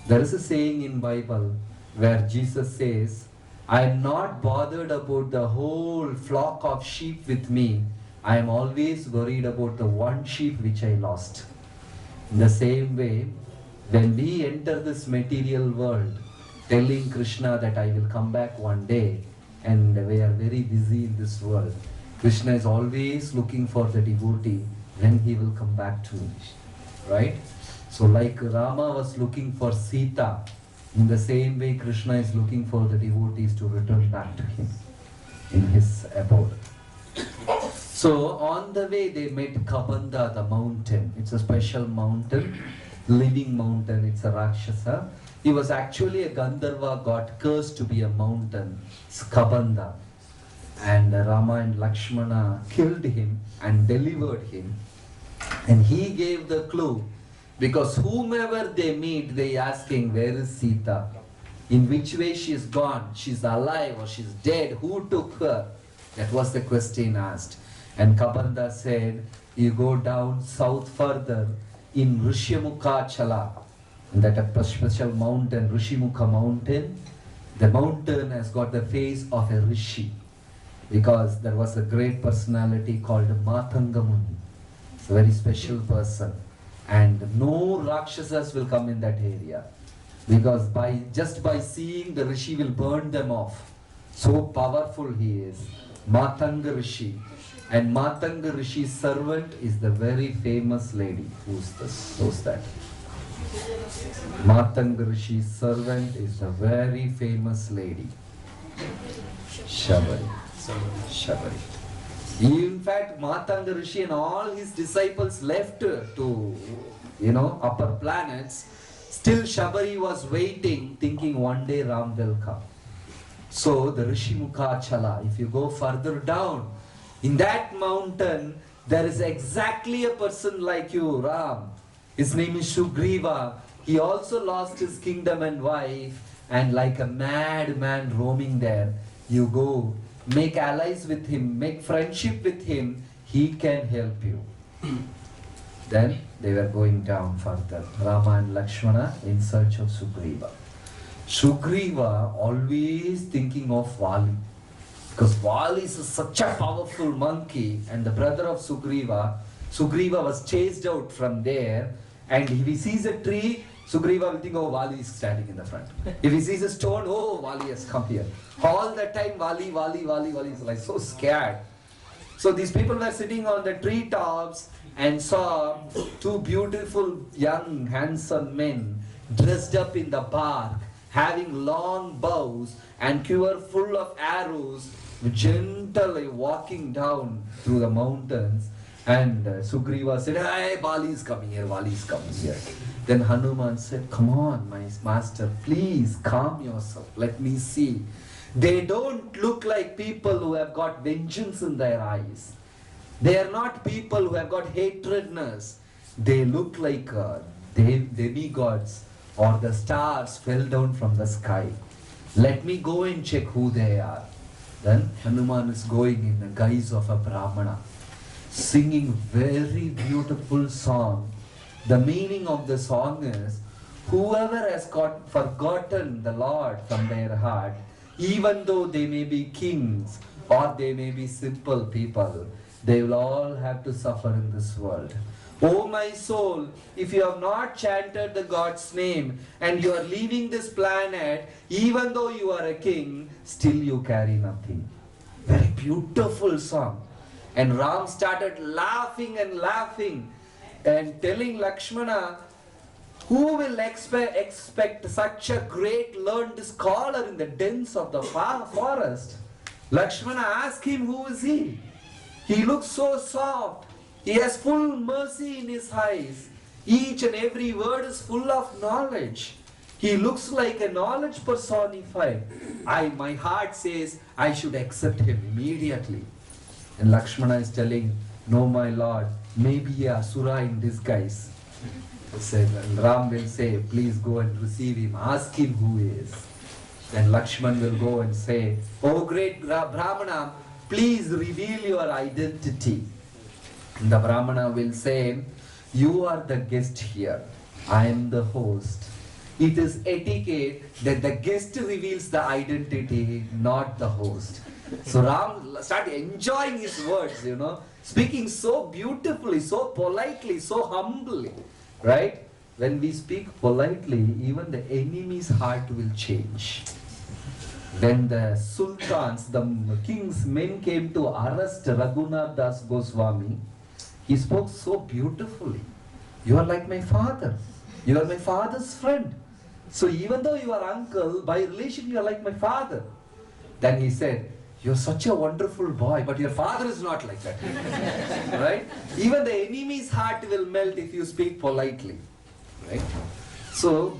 There is a saying in Bible where Jesus says, I am not bothered about the whole flock of sheep with me. I am always worried about the one sheep which I lost. In the same way, when we enter this material world, telling Krishna that I will come back one day, and we are very busy in this world, Krishna is always looking for the devotee when he will come back to me. Right? So like Rama was looking for Sita, in the same way Krishna is looking for the devotees to return back to him in his abode. So on the way they met Kabanda, the mountain. It's a special mountain, living mountain. It's a Rakshasa. He was actually a Gandharva, got cursed to be a mountain. It's Kabanda. And Rama and Lakshmana killed him and delivered him. And he gave the clue, because whomever they meet, they asking, where is Sita? In which way she is gone? She's alive or she's dead? Who took her? That was the question asked. And Kabanda said, you go down south further in Rishyamukha Chala, and that a special mountain, Rishyamukha mountain. The mountain has got the face of a Rishi, because there was a great personality called Matanga Muni. It's a very special person. And no Rakshasas will come in that area, because just by seeing the Rishi will burn them off. So powerful he is. Matanga Rishi. And Matanga Rishi's servant is the very famous lady. Who's that? Matanga Rishi's servant is a very famous lady, Shabari. Shabari. In fact, Matanga Rishi and all his disciples left to, upper planets. Still Shabari was waiting, thinking one day Ram will come. So the Rishi Mukhachala, if you go further down, in that mountain, there is exactly a person like you, Ram. His name is Sugriva. He also lost his kingdom and wife, and like a madman roaming there, you go, make allies with him, make friendship with him, he can help you. Then they were going down further, Rama and Lakshmana in search of Sugriva. Sugriva always thinking of Vali, because Vali is such a powerful monkey, and the brother of Sugriva was chased out from there, and if he sees a tree, Sugriva will think, oh, Vali is standing in the front. If he sees a stone, oh, Vali has come here. All the time, Vali is like so scared. So these people were sitting on the treetops and saw two beautiful, young, handsome men dressed up in the bark, having long bows and quiver full of arrows, gently walking down through the mountains. And Sugriva said, hey, Vali is coming here, Vali is coming here. Then Hanuman said, come on, my master, please calm yourself, let me see. They don't look like people who have got vengeance in their eyes. They are not people who have got hatredness. They look like demigods, or the stars fell down from the sky. Let me go and check who they are. Then Hanuman is going in the guise of a Brahmana, singing very beautiful song. The meaning of the song is, whoever has forgotten the Lord from their heart, even though they may be kings or they may be simple people, they will all have to suffer in this world. Oh my soul, if you have not chanted the God's name and you are leaving this planet, even though you are a king, still you carry nothing. Very beautiful song. And Ram started laughing and telling Lakshmana, who will expect such a great learned scholar in the dens of the forest? Lakshmana asked him, who is he? He looks so soft. He has full mercy in his eyes. Each and every word is full of knowledge. He looks like a knowledge personified. My heart says I should accept him immediately. And Lakshmana is telling, no, my lord, maybe a asura in disguise. And Ram will say, please go and receive him, ask him who he is. Then Lakshman will go and say, oh great Brahmana, please reveal your identity. And the Brahmana will say, you are the guest here, I am the host. It is etiquette that the guest reveals the identity, not the host. So Ram started enjoying his words, speaking so beautifully, so politely, so humbly, right? When we speak politely, even the enemy's heart will change. When the sultans, the king's men came to arrest Raghunath Das Goswami, he spoke so beautifully. You are like my father. You are my father's friend. So even though you are uncle, by relation you are like my father. Then he said, you're such a wonderful boy, but your father is not like that. Right? Even the enemy's heart will melt if you speak politely. Right? So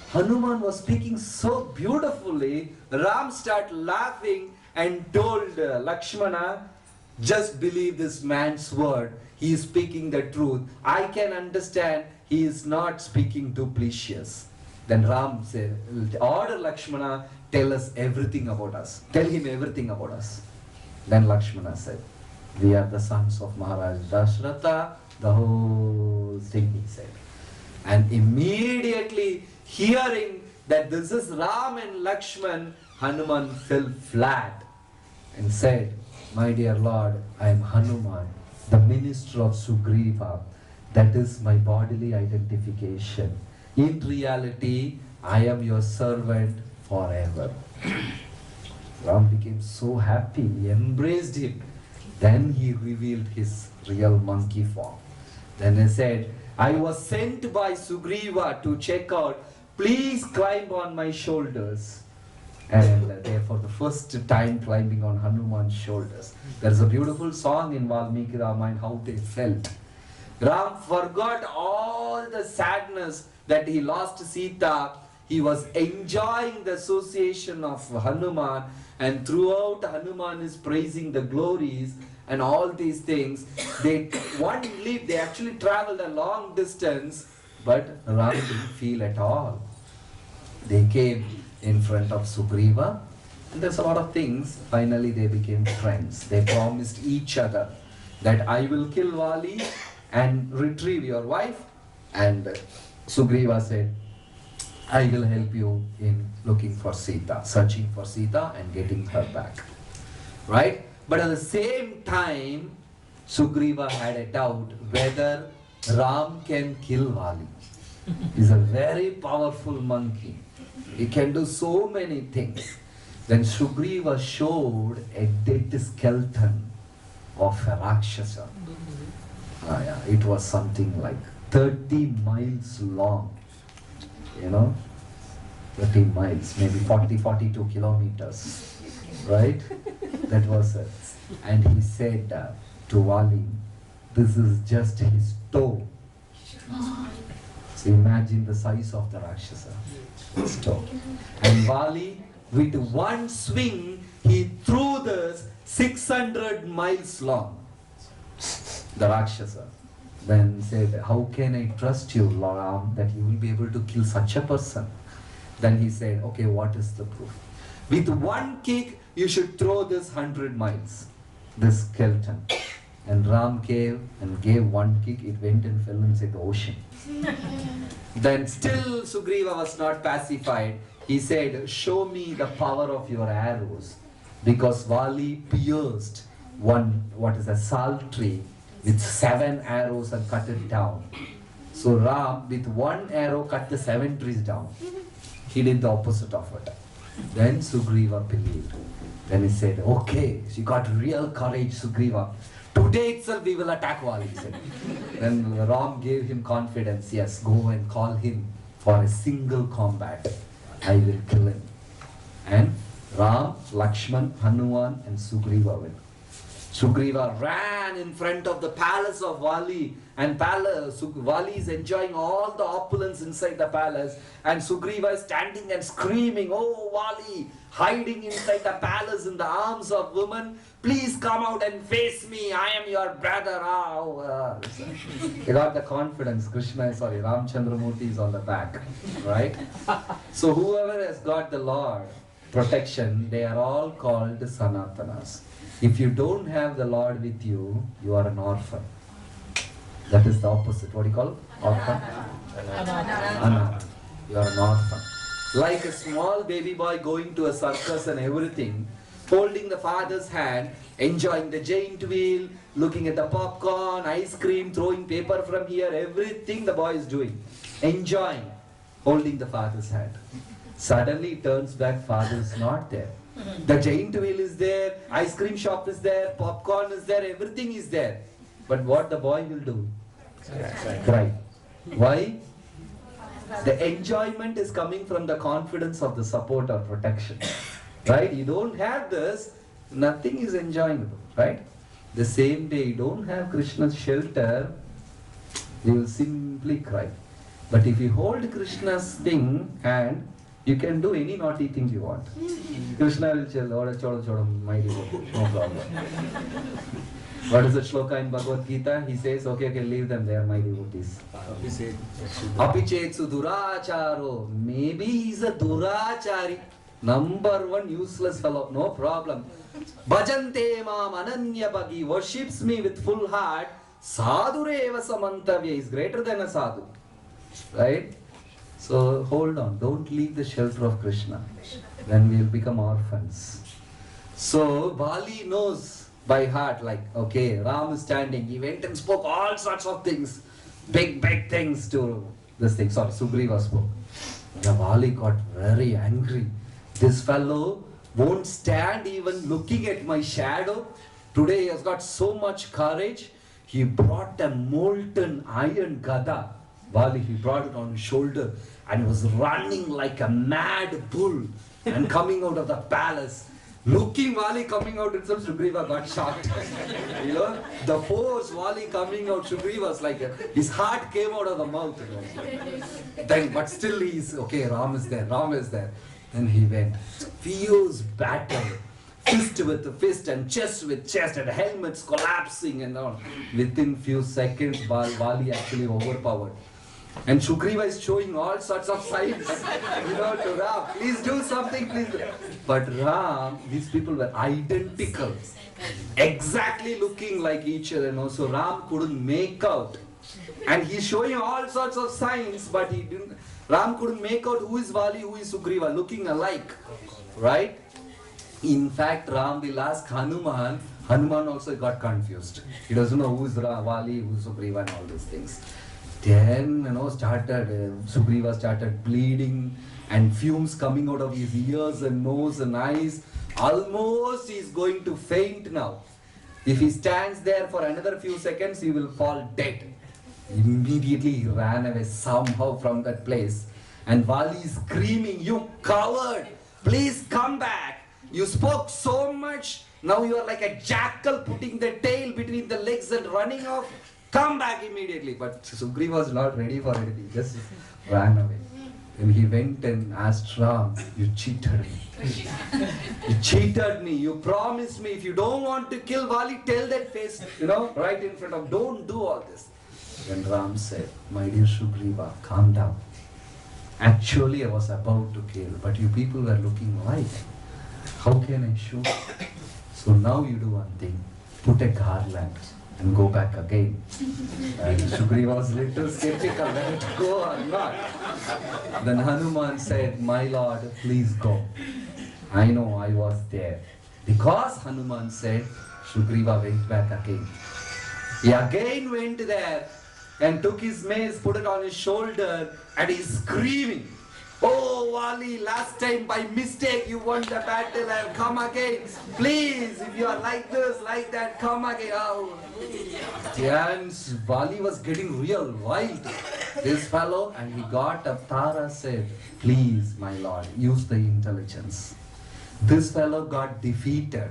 Hanuman was speaking so beautifully. Ram started laughing and told Lakshmana, just believe this man's word. He is speaking the truth. I can understand he is not speaking duplicitous. Then Ram said, order Lakshmana, tell us everything about us. Tell him everything about us. Then Lakshmana said, we are the sons of Maharaj Dasharatha, the whole thing he said. And immediately hearing that this is Ram and Lakshman, Hanuman fell flat and said, my dear Lord, I am Hanuman, the minister of Sugriva. That is my bodily identification. In reality, I am your servant forever. Ram became so happy, he embraced him. Then he revealed his real monkey form. Then he said, I was sent by Sugriva to check out. Please climb on my shoulders. And they for the first time climbing on Hanuman's shoulders. There's a beautiful song in Valmiki Ramayan how they felt. Ram forgot all the sadness that he lost Sita. He was enjoying the association of Hanuman, and throughout Hanuman is praising the glories and all these things. They actually traveled a long distance, but Ram didn't feel at all. They came in front of Sugriva, and there's a lot of things. Finally they became friends. They promised each other that I will kill Vali and retrieve your wife. And Sugriva said, I will help you in looking for Sita, searching for Sita and getting her back. Right? But at the same time, Sugriva had a doubt whether Ram can kill Vali. He's a very powerful monkey. He can do so many things. Then Sugriva showed a dead skeleton of a Rakshasa. It was something like 30 miles long. 30 miles, maybe 42 kilometers. Right? That was it. And he said to Vali, this is just his toe. So imagine the size of the Rakshasa. His toe. And Vali, with one swing, he threw this 600 miles long. The Rakshasa. Then said, how can I trust you, Ram, that you will be able to kill such a person? Then he said, okay, what is the proof? With one kick, you should throw this 100 miles, this skeleton. And Ram came and gave one kick, it went and fell inside the ocean. Then still Sugriva was not pacified. He said, show me the power of your arrows. Because Vali pierced a salt tree with 7 arrows and cut it down. So Ram, with one arrow, cut the 7 trees down. He did the opposite of it. Then Sugriva believed. Then he said, okay, she got real courage, Sugriva. Today itself we will attack Vali, he said. Then Ram gave him confidence. Yes, go and call him for a single combat. I will kill him. And Ram, Lakshman, Hanuman and Sugriva went. Sugriva ran in front of the palace of Vali, and Vali is enjoying all the opulence inside the palace, and Sugriva is standing and screaming, oh Vali, hiding inside the palace in the arms of women, please come out and face me, I am your brother. He got the confidence. Ramchandramurti is on the back, right? So whoever has got the Lord protection, they are all called Sanatanas. If you don't have the Lord with you, you are an orphan. That is the opposite. What do you call it? Orphan? Anath. You are an orphan. Like a small baby boy going to a circus and everything, holding the father's hand, enjoying the giant wheel, looking at the popcorn, ice cream, throwing paper from here, everything the boy is doing. Enjoying, holding the father's hand. Suddenly it turns back, father is not there. The giant wheel is there, ice cream shop is there, popcorn is there, everything is there. But what the boy will do? Cry. Why? The enjoyment is coming from the confidence of the support or protection. Right? You don't have this, nothing is enjoyable. Right? The same day you don't have Krishna's shelter, you will simply cry. But if you hold Krishna's hand, you can do any naughty things you want. Krishna will tell, my devotee, no problem. What is the shloka in Bhagavad Gita? He says, okay, leave them, they are my devotees. Apichetsu duracharo. Maybe he's a durachari. Number one useless fellow, no problem. Bhajante mam ananya bhagi, worships me with full heart. Sadhureva samantavya is greater than a sadhu. Right? So hold on, don't leave the shelter of Krishna. Then we will become orphans. So Vali knows by heart, like, okay, Ram is standing. He went and spoke all sorts of things. Big things to this thing. Sorry, Sugriva spoke. The Vali got very angry. This fellow won't stand even looking at my shadow. Today he has got so much courage. he brought a molten iron Katha. Vali, he brought it on his shoulder and he was running like a mad bull and coming out of the palace. Looking Vali coming out itself, Sugriva got shocked. You know, the force Vali coming out, Sugriva was like, his heart came out of the mouth. Then, but still he's, okay, Ram is there, Ram is there. Then he went, fierce battle, fist with fist and chest with chest and helmets collapsing and all. Within few seconds, Vali actually overpowered. And Sugriva is showing all sorts of signs, to Ram. Please do something, please. But Ram, these people were identical, exactly looking like each other. So Ram couldn't make out. And he's showing all sorts of signs, but Ram couldn't make out who is Vali, who is Sugriva, looking alike, right? In fact, Ram will ask Hanuman. Hanuman also got confused. He doesn't know who is Vali, who is Sugriva and all these things. Then, Sugriva started bleeding and fumes coming out of his ears and nose and eyes. Almost he is going to faint now. If he stands there for another few seconds, he will fall dead. Immediately he ran away somehow from that place. And Vali is screaming, "You coward! Please come back! You spoke so much. Now you are like a jackal putting the tail between the legs and running off. Come back immediately." But Sugriva was not ready for it. He just ran away. And he went and asked Ram, "You cheated me. You cheated me. You promised me if you don't want to kill Vali, tell that face, right in front of, don't do all this." Then Ram said, "My dear Sugriva, calm down. Actually, I was about to kill, but you people were looking like. How can I shoot? So now you do one thing. Put a garland and go back again." And Sugriva was a little skeptical, let it go or not. Then Hanuman said, "My lord, please go. I know I was there." Because Hanuman said, Sugriva went back again. He again went there and took his mace, put it on his shoulder, and he's screaming, "Oh Vali, last time by mistake you won the battle, I'll come again. Please, if you are like this, like that, come again." Oh. And Vali was getting real wild, this fellow, and he got up. Tara said, "Please, my lord, use the intelligence. This fellow got defeated.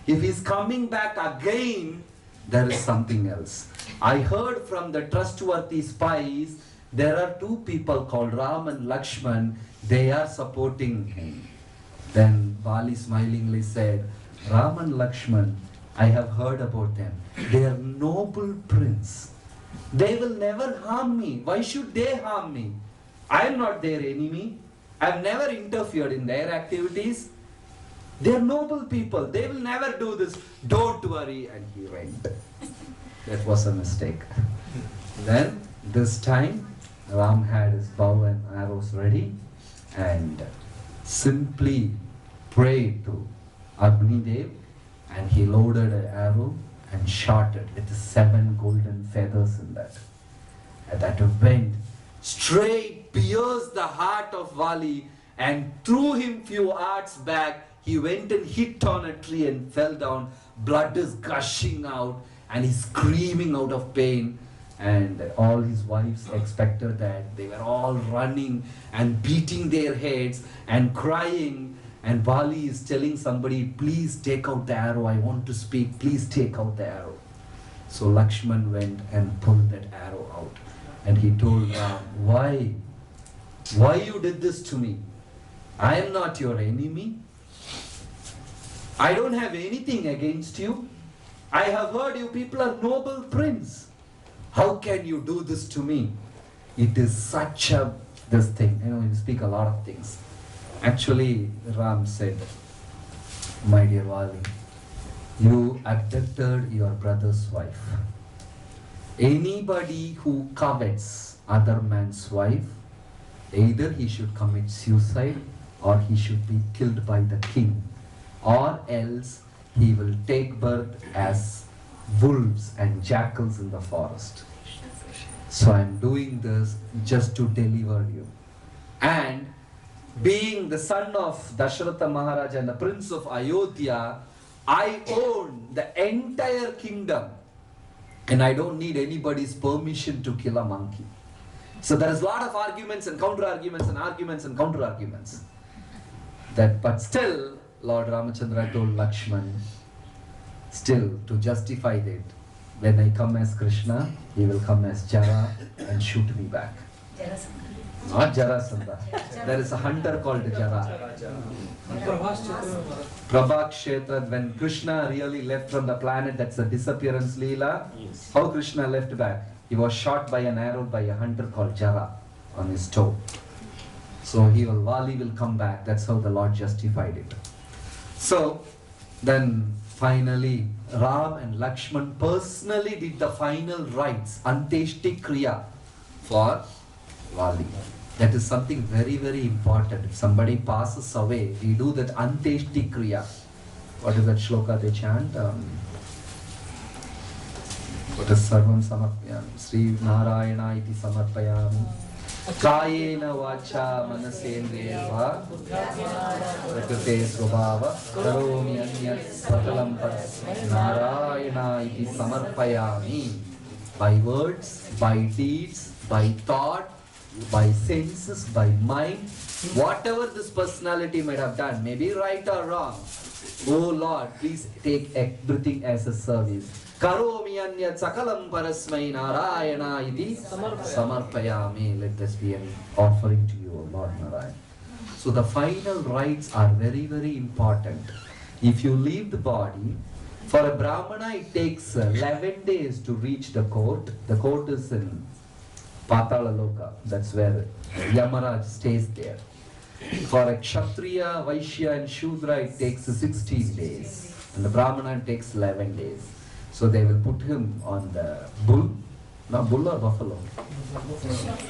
If he's coming back again, there is something else. I heard from the trustworthy spies, there are two people called Ram and Lakshman. They are supporting him." Then Vali smilingly said, "Ram and Lakshman, I have heard about them. They are noble prince. They will never harm me. Why should they harm me? I am not their enemy. I have never interfered in their activities. They are noble people. They will never do this. Don't worry." And he went. That was a mistake. Then this time Ram had his bow and arrows ready and simply prayed to Agni Dev, and he loaded an arrow and shot it with 7 golden feathers in that. And that went straight, pierced the heart of Vali and threw him few yards back. He went and hit on a tree and fell down. Blood is gushing out and he's screaming out of pain. And all his wives expected that. They were all running and beating their heads and crying. And Vali is telling somebody, "Please take out the arrow. I want to speak. Please take out the arrow." So Lakshman went and pulled that arrow out. And he told Ram, "Why? Why you did this to me? I am not your enemy. I don't have anything against you. I have heard you people are noble prince. How can you do this to me?" It is such a, this thing, you speak a lot of things. Actually, Ram said, "My dear Vali, you abducted your brother's wife. Anybody who covets other man's wife, either he should commit suicide or he should be killed by the king, or else he will take birth as wolves and jackals in the forest. So I am doing this just to deliver you. And being the son of Dasharatha Maharaj and the prince of Ayodhya, I own the entire kingdom. And I don't need anybody's permission to kill a monkey. So there is a lot of arguments and counter-arguments and arguments and counter-arguments. But still, Lord Ramachandra told Lakshman, still to justify that, when I come as Krishna, he will come as Jara and shoot me back. Not Jarasandha. There is a hunter called Jara. Prabha Kshetra, when Krishna really left from the planet, that's the disappearance Leela. Yes. How Krishna left back? He was shot by an arrow by a hunter called Jara on his toe. So Vali will come back. That's how the Lord justified it. So then finally Ram and Lakshman personally did the final rites, Anteshti Kriya, for Vali. That is something very, very important. If somebody passes away, we do that Anteshti Kriya. What is that shloka they chant? What is Sarvam Samarpayami? Sri Narayana iti Samarpayami. Kayena Vacha Manasendriyava Prakrite Svabhava Karomi Anyat Sakalam Parasmai Narayana iti Samarpayami. By words, by deeds, by thought, by senses, by mind, whatever this personality might have done, maybe right or wrong, oh Lord, please take everything as a service. Karomi anyat sakalam parasmai narayana iti samarpayami. Let this be an offering to you, O Lord Narayan. So the final rites are very, very important. If you leave the body, for a Brahmana it takes 11 days to reach the court. The court is in Patala Loka, that's where Yamaraj stays there. For a Kshatriya, Vaishya and Shudra it takes 16 days. And the Brahmana takes 11 days. So they will put him on the bull, no, bull or buffalo?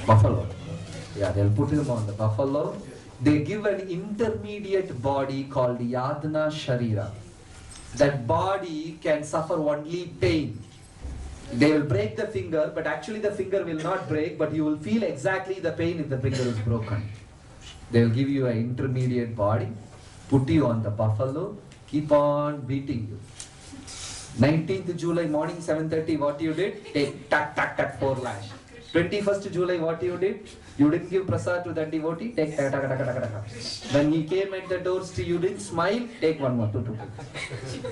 Buffalo. Yeah, they'll put him on the buffalo. They give an intermediate body called Yadna Sharira. That body can suffer only pain. They will break the finger, but actually the finger will not break, but you will feel exactly the pain if the finger is broken. They will give you an intermediate body, put you on the buffalo, keep on beating you. 19th July morning 7:30, what you did? Take tack tack tack 4 lash. 21st July, what you did? You didn't give prasad to that devotee? Take tack tack tack tack tack. When he came at the doors to you, didn't smile? Take one more, two.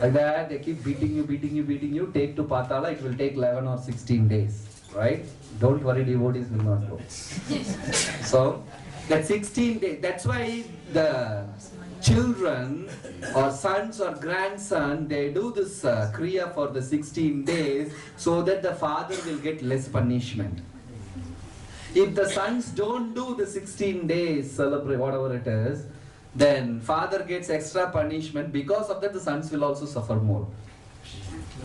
Like that, they keep beating you. Take to Patala, it will take 11 or 16 days. Right? Don't worry, devotees will not go. So, that 16 days, that's why the children or sons or grandson, they do this kriya for the 16 days so that the father will get less punishment. If the sons don't do the 16 days, celebrate whatever it is, then father gets extra punishment. Because of that, the sons will also suffer more.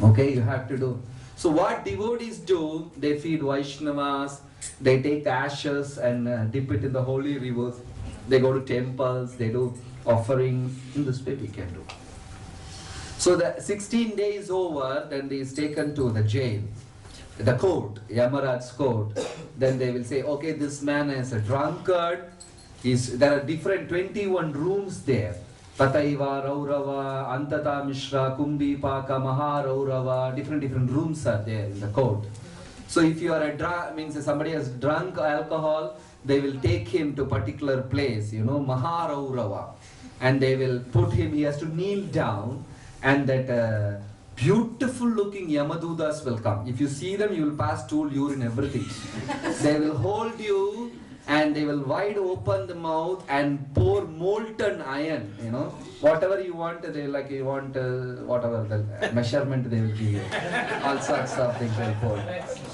Okay, you have to do. So what devotees do, they feed Vaishnavas, they take ashes and dip it in the holy rivers. They go to temples, they do offerings. In this way we can do. So the 16 days over, then he is taken to the jail, the court, Yamaraj's court. Then they will say, okay, this man is a drunkard. There are different 21 rooms there. Pataiva, Raurava, Antata Mishra, Kumbi, Paka, Maha, Raurava, different rooms are there in the court. So if you are means somebody has drunk alcohol, they will take him to a particular place, Maha Raurava. And they will put him, he has to kneel down, and that beautiful looking Yamadudas will come. If you see them, you will pass stool, urine, everything. They will hold you and they will wide open the mouth and pour molten iron, whatever you want, they you want whatever the measurement they will give you. All sorts of things they will pour.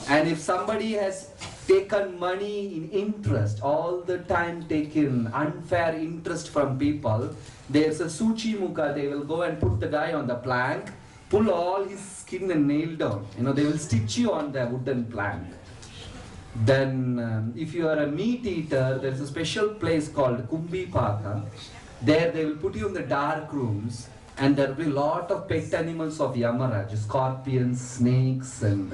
And if somebody has taken money in interest, all the time taken unfair interest from people, there's a Suchi Mukha, they will go and put the guy on the plank, pull all his skin and nail down. They will stitch you on the wooden plank. Then if you are a meat eater, there is a special place called Kumbi Paka. There they will put you in the dark rooms, and there will be a lot of pet animals of Yamaraj, scorpions, snakes and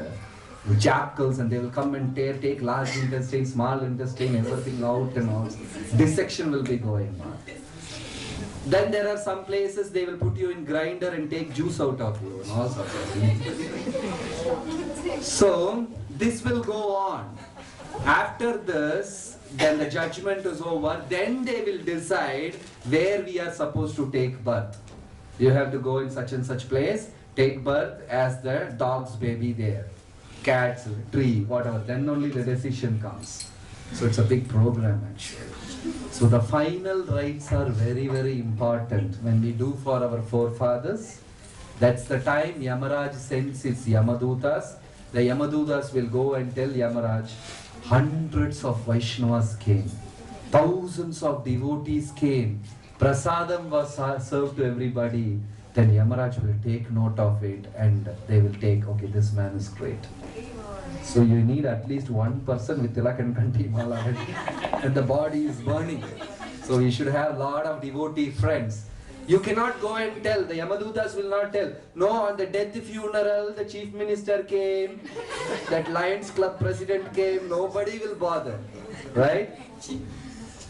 jackals, and they will come and take large intestine, small intestine, everything out and all. Dissection will be going on. Then there are some places they will put you in grinder and take juice out of you and all sorts of things. So this will go on. After this, then the judgment is over. Then they will decide where we are supposed to take birth. You have to go in such and such place, take birth as the dog's baby there, cat's tree, whatever. Then only the decision comes. So it's a big program actually. So the final rites are very, very important when we do for our forefathers. That's the time Yamaraj sends his Yamadutas. The Yamadutas will go and tell Yamaraj, hundreds of Vaishnavas came, thousands of devotees came, prasadam was served to everybody. Then Yamaraj will take note of it and they will take, okay, this man is great. So you need at least one person with tilak and kanti mala and the body is burning. So you should have a lot of devotee friends. You cannot go and tell, the Yamadutas will not tell, no, on the death funeral, the chief minister came, that Lions Club president came, nobody will bother, right?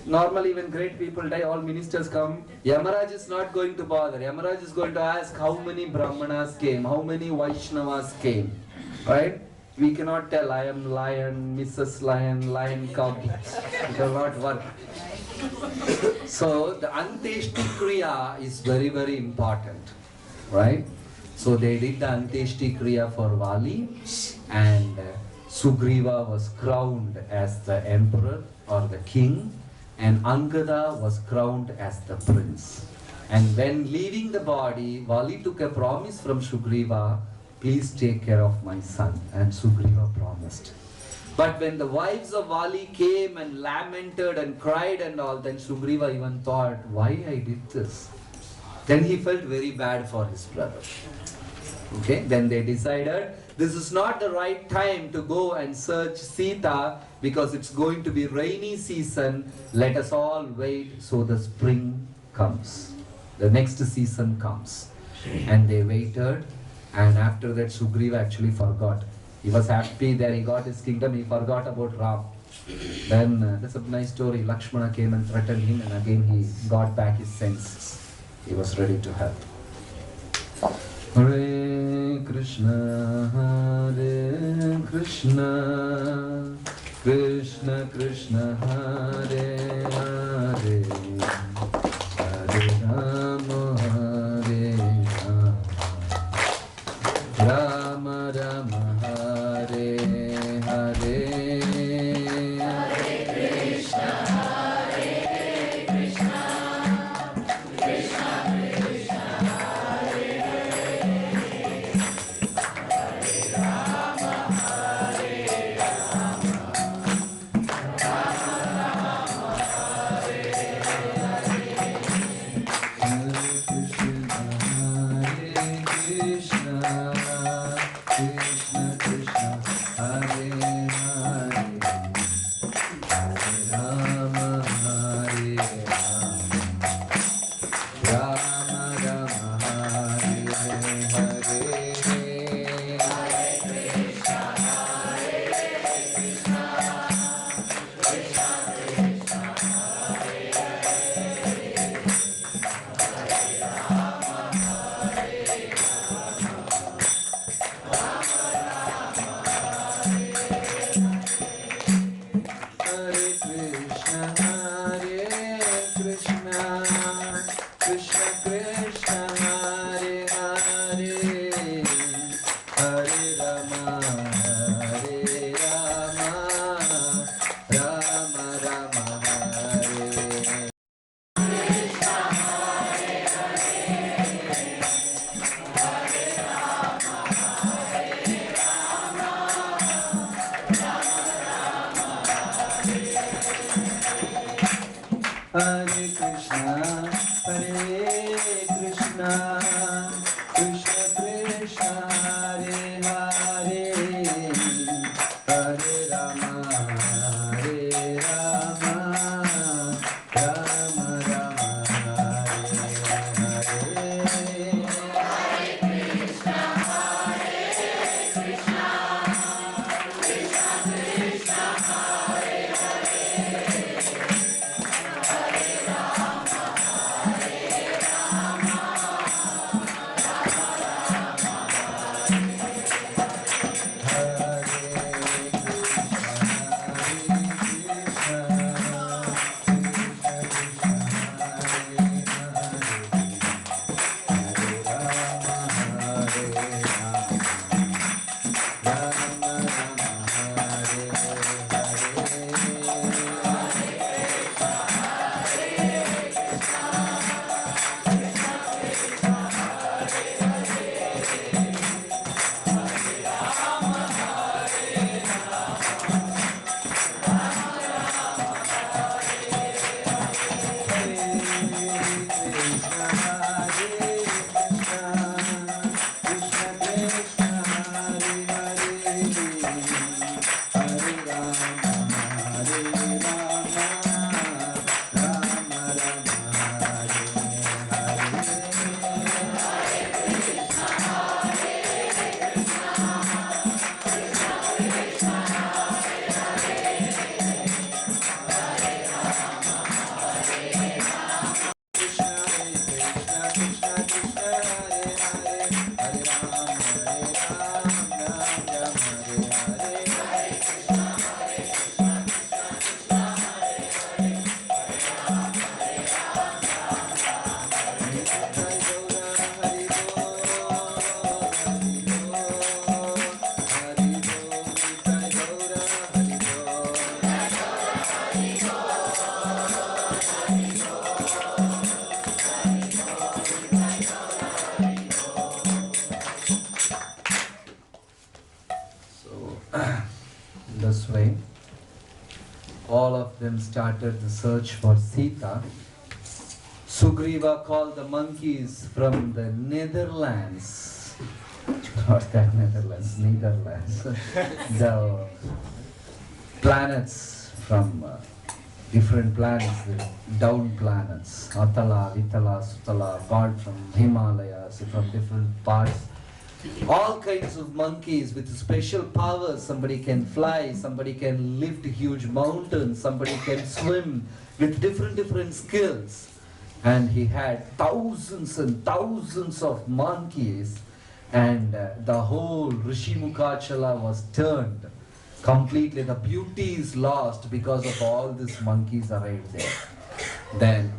Normally when great people die, all ministers come, Yamaraj is not going to bother. Yamaraj is going to ask how many Brahmanas came, how many Vaishnavas came, right? We cannot tell, I am lion, Mrs. Lion, lion cub. It will not work. So the Anteshti Kriya is very, very important, right? So they did the Anteshti Kriya for Vali, and Sugriva was crowned as the emperor or the king, and Angada was crowned as the prince. And when leaving the body, Vali took a promise from Sugriva, please take care of my son, and Sugriva promised. But when the wives of Vali came and lamented and cried and all, then Sugriva even thought, why I did this? Then he felt very bad for his brother. Okay, then they decided, this is not the right time to go and search Sita because it's going to be rainy season. Let us all wait so the spring comes. The next season comes. And they waited, and after that Sugriva actually forgot. He was happy that he got his kingdom, he forgot about Ram. Then that's a nice story. Lakshmana came and threatened him, and again he got back his senses. He was ready to help. Hare Krishna, Hare Krishna, Krishna Krishna, Hare Hare, Hare Rama, Hare Rama, Rama Rama, Hare Hare, Hare Krishna, Hare Krishna, Krishna Krishna, Hare Hare, Hare Rama, Hare Rama, Rama Rama, Hare Hare, Hare Krishna, Hare Krishna, Krishna Krishna, Hare Hare, Hare Rama, Hare Rama, Rama Rama, Hare Hare, Hare Krishna, Hare Krishna, Krishna Krishna, Hare Hare, Hare Rama, Hare Hare Krishna, Hare Krishna, Krishna Krishna, Hare Hare, Hare Rama, Hare Rama, Rama Rama, Hare. Hare Krishna, Hare Krishna, Krishna Krishna, Hare Hare, Hare Rama, Hare Rama, Rama Rama, Hare Hare. This way, all of them started the search for Sita. Sugriva called the monkeys from the Netherlands. Not that Netherlands, Netherlands. The planets from different planets, the down planets. Atala, Vitala, Sutala, God from Himalayas, from different parts. All kinds of monkeys with special powers. Somebody can fly, somebody can lift huge mountains, somebody can swim with different skills. And he had thousands and thousands of monkeys, and the whole Rishimukachala was turned completely. The beauty is lost because of all these monkeys arrived there. Then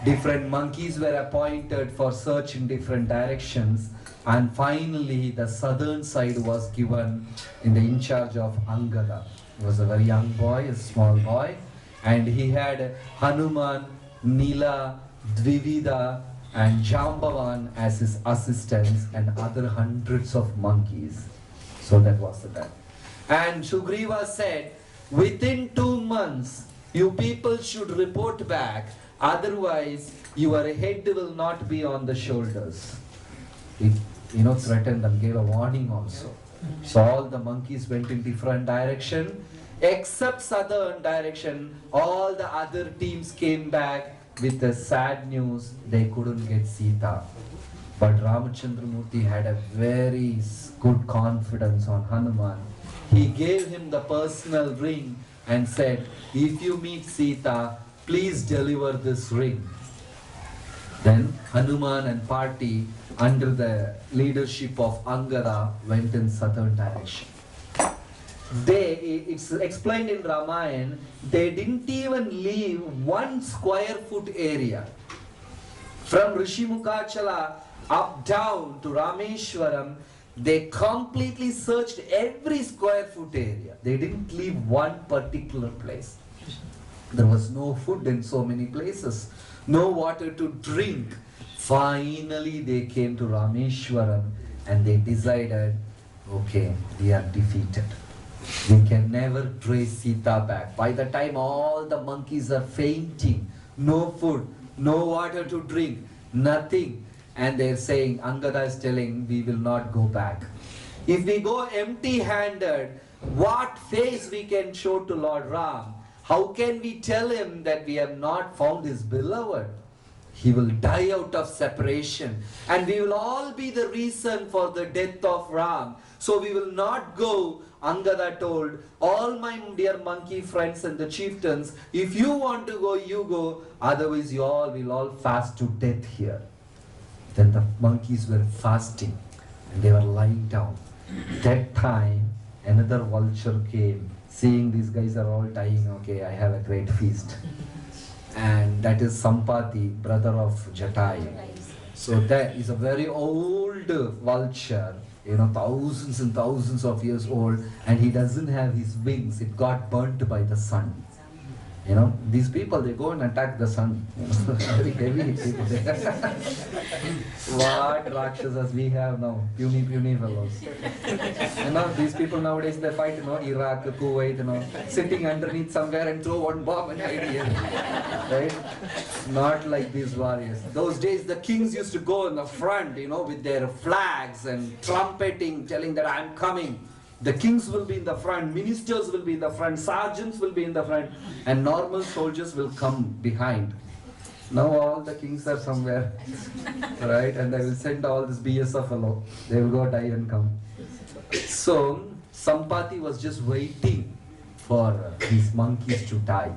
different monkeys were appointed for search in different directions. And finally, the southern side was given in charge of Angada. He was a very young boy, a small boy, and he had Hanuman, Nila, Dvivida, and Jambavan as his assistants, and other hundreds of monkeys. So that was the time. And Sugriva said, within 2 months, you people should report back, otherwise your head will not be on the shoulders. He threatened and gave a warning also. So all the monkeys went in different direction, except southern direction. All the other teams came back with the sad news, they couldn't get Sita. But Ramachandramurti had a very good confidence on Hanuman. He gave him the personal ring and said, if you meet Sita, please deliver this ring. Then Hanuman and party under the leadership of Angada went in southern direction. It's explained in Ramayan, they didn't even leave 1 square foot area. From Rishimukachala up down to Rameshwaram, they completely searched every square foot area. They didn't leave one particular place. There was no food in so many places, no water to drink. Finally, they came to Rameshwaram and they decided, okay, we are defeated. We can never trace Sita back. By the time all the monkeys are fainting, no food, no water to drink, nothing. And they're saying, Angada is telling, we will not go back. If we go empty-handed, what face we can show to Lord Ram? How can we tell him that we have not found his beloved? He will die out of separation, and we will all be the reason for the death of Ram. So we will not go. Angada told all my dear monkey friends and the chieftains, if you want to go, you go. Otherwise you all will all fast to death here. Then the monkeys were fasting and they were lying down. That time another vulture came. Seeing these guys are all dying, okay, I have a great feast. And that is Sampati, brother of Jatai. So that is a very old vulture, thousands and thousands of years old, and he doesn't have his wings. It got burnt by the sun. These people, they go and attack the sun. Very heavy people. What Rakshasas we have now, puny fellows. These people nowadays, they fight, Iraq, Kuwait, sitting underneath somewhere and throw one bomb and hide here. Right? Not like these warriors. Those days, the kings used to go in the front, with their flags and trumpeting, telling that I'm coming. The kings will be in the front, ministers will be in the front, sergeants will be in the front, and normal soldiers will come behind. Now all the kings are somewhere, right? And I will send all this BSF alone. They will go die and come. So Sampati was just waiting for these monkeys to die.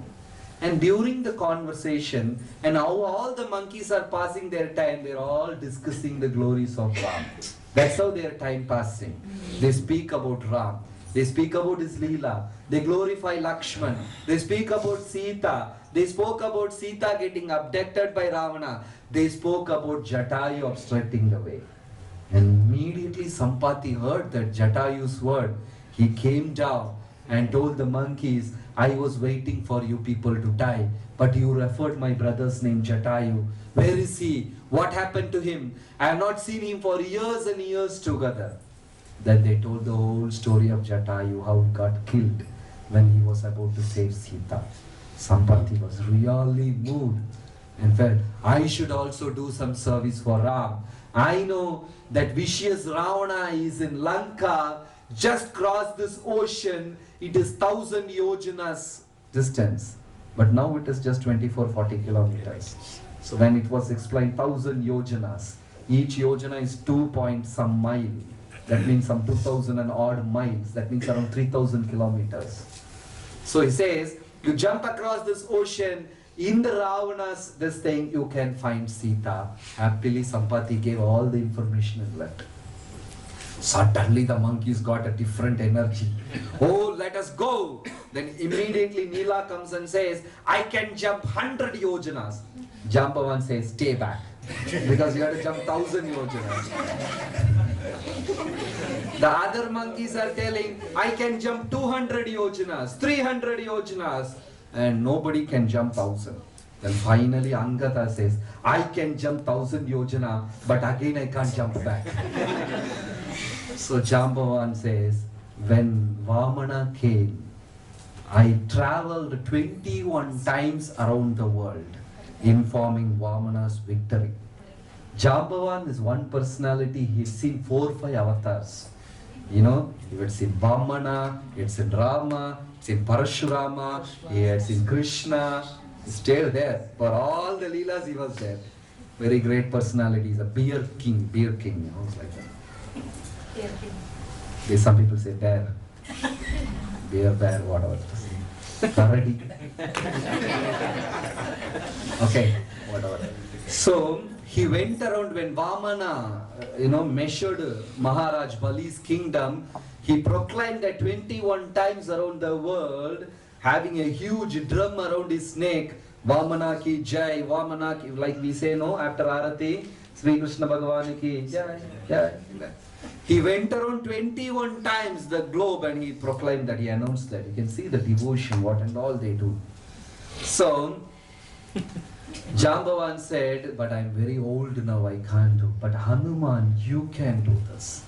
And during the conversation, and how all the monkeys are passing their time, they're all discussing the glories of Ram. That's how their time passing. They speak about Ram. They speak about his Leela. They glorify Lakshman. They speak about Sita. They spoke about Sita getting abducted by Ravana. They spoke about Jatayu obstructing the way. And immediately Sampati heard that Jatayu's word. He came down and told the monkeys, I was waiting for you people to die, but you referred my brother's name Jatayu. Where is he? What happened to him? I have not seen him for years and years together. Then they told the whole story of Jatayu, how he got killed when he was about to save Sita. Sampati was really moved and felt, I should also do some service for Ram. I know that vicious Ravana is in Lanka, just cross this ocean. It is 1,000 yojanas distance, but now it is just 24-40 kilometers. So when it was explained 1,000 yojanas, each yojana is 2 point some mile. That means some 2,000 and odd miles. That means around 3,000 kilometers. So he says, you jump across this ocean, in the Ravanas, this thing, you can find Sita. Happily, Sampati gave all the information and left. Suddenly the monkeys got a different energy. Oh, let us go. Then immediately Neela comes and says, I can jump 100 yojanas. Jambavan says, stay back. Because you have to jump 1,000 yojanas. The other monkeys are telling, I can jump 200 yojanas, 300 yojanas. And nobody can jump 1,000. Then finally Angata says, I can jump 1,000 yojana, but again I can't jump back. So Jambavan says, when Vamana came, I traveled 21 times around the world, informing Vamana's victory. Jambavan is one personality, he's seen 4 or 5 avatars. You know, he had seen Vamana, he had seen Rama, it's in Parashurama, he had seen Krishna, he stayed there. For all the Leelas, he was there. Very great personality. He's a beer king, you know, it's like that. Some people say bear. Bear, whatever. Karadi. Okay, whatever. So, he went around when Vamana, measured Maharaj Bali's kingdom. He proclaimed that 21 times around the world, having a huge drum around his neck. Vamana ki jai, Vamana ki, like we say, no, after Arati, Sri Krishna Bhagavan ki jai, jai. He went around 21 times the globe and he proclaimed that, he announced that. You can see the devotion, what and all they do. So, Jambavan said, but I'm very old now, I can't do. But Hanuman, you can do this.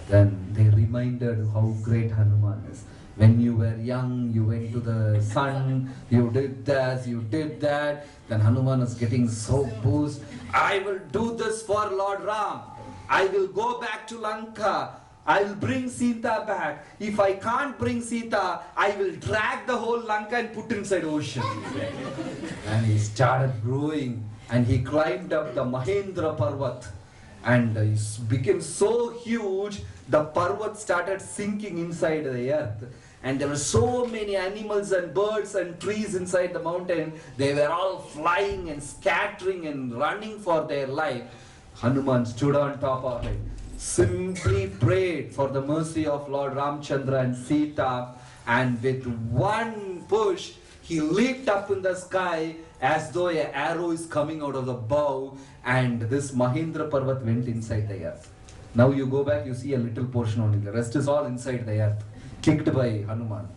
Then they reminded how great Hanuman is. When you were young, you went to the sun, you did this, you did that. Then Hanuman is getting so boosted. I will do this for Lord Ram. I will go back to Lanka. I will bring Sita back. If I can't bring Sita, I will drag the whole Lanka and put inside ocean. And he started growing and he climbed up the Mahendra Parvat. And he became so huge, the Parvat started sinking inside the earth. And there were so many animals and birds and trees inside the mountain. They were all flying and scattering and running for their life. Hanuman stood on top of it, simply prayed for the mercy of Lord Ramchandra and Sita, and with one push, he leaped up in the sky as though an arrow is coming out of the bow, and this Mahendra Parvat went inside the earth. Now you go back, you see a little portion only. The rest is all inside the earth, kicked by Hanuman.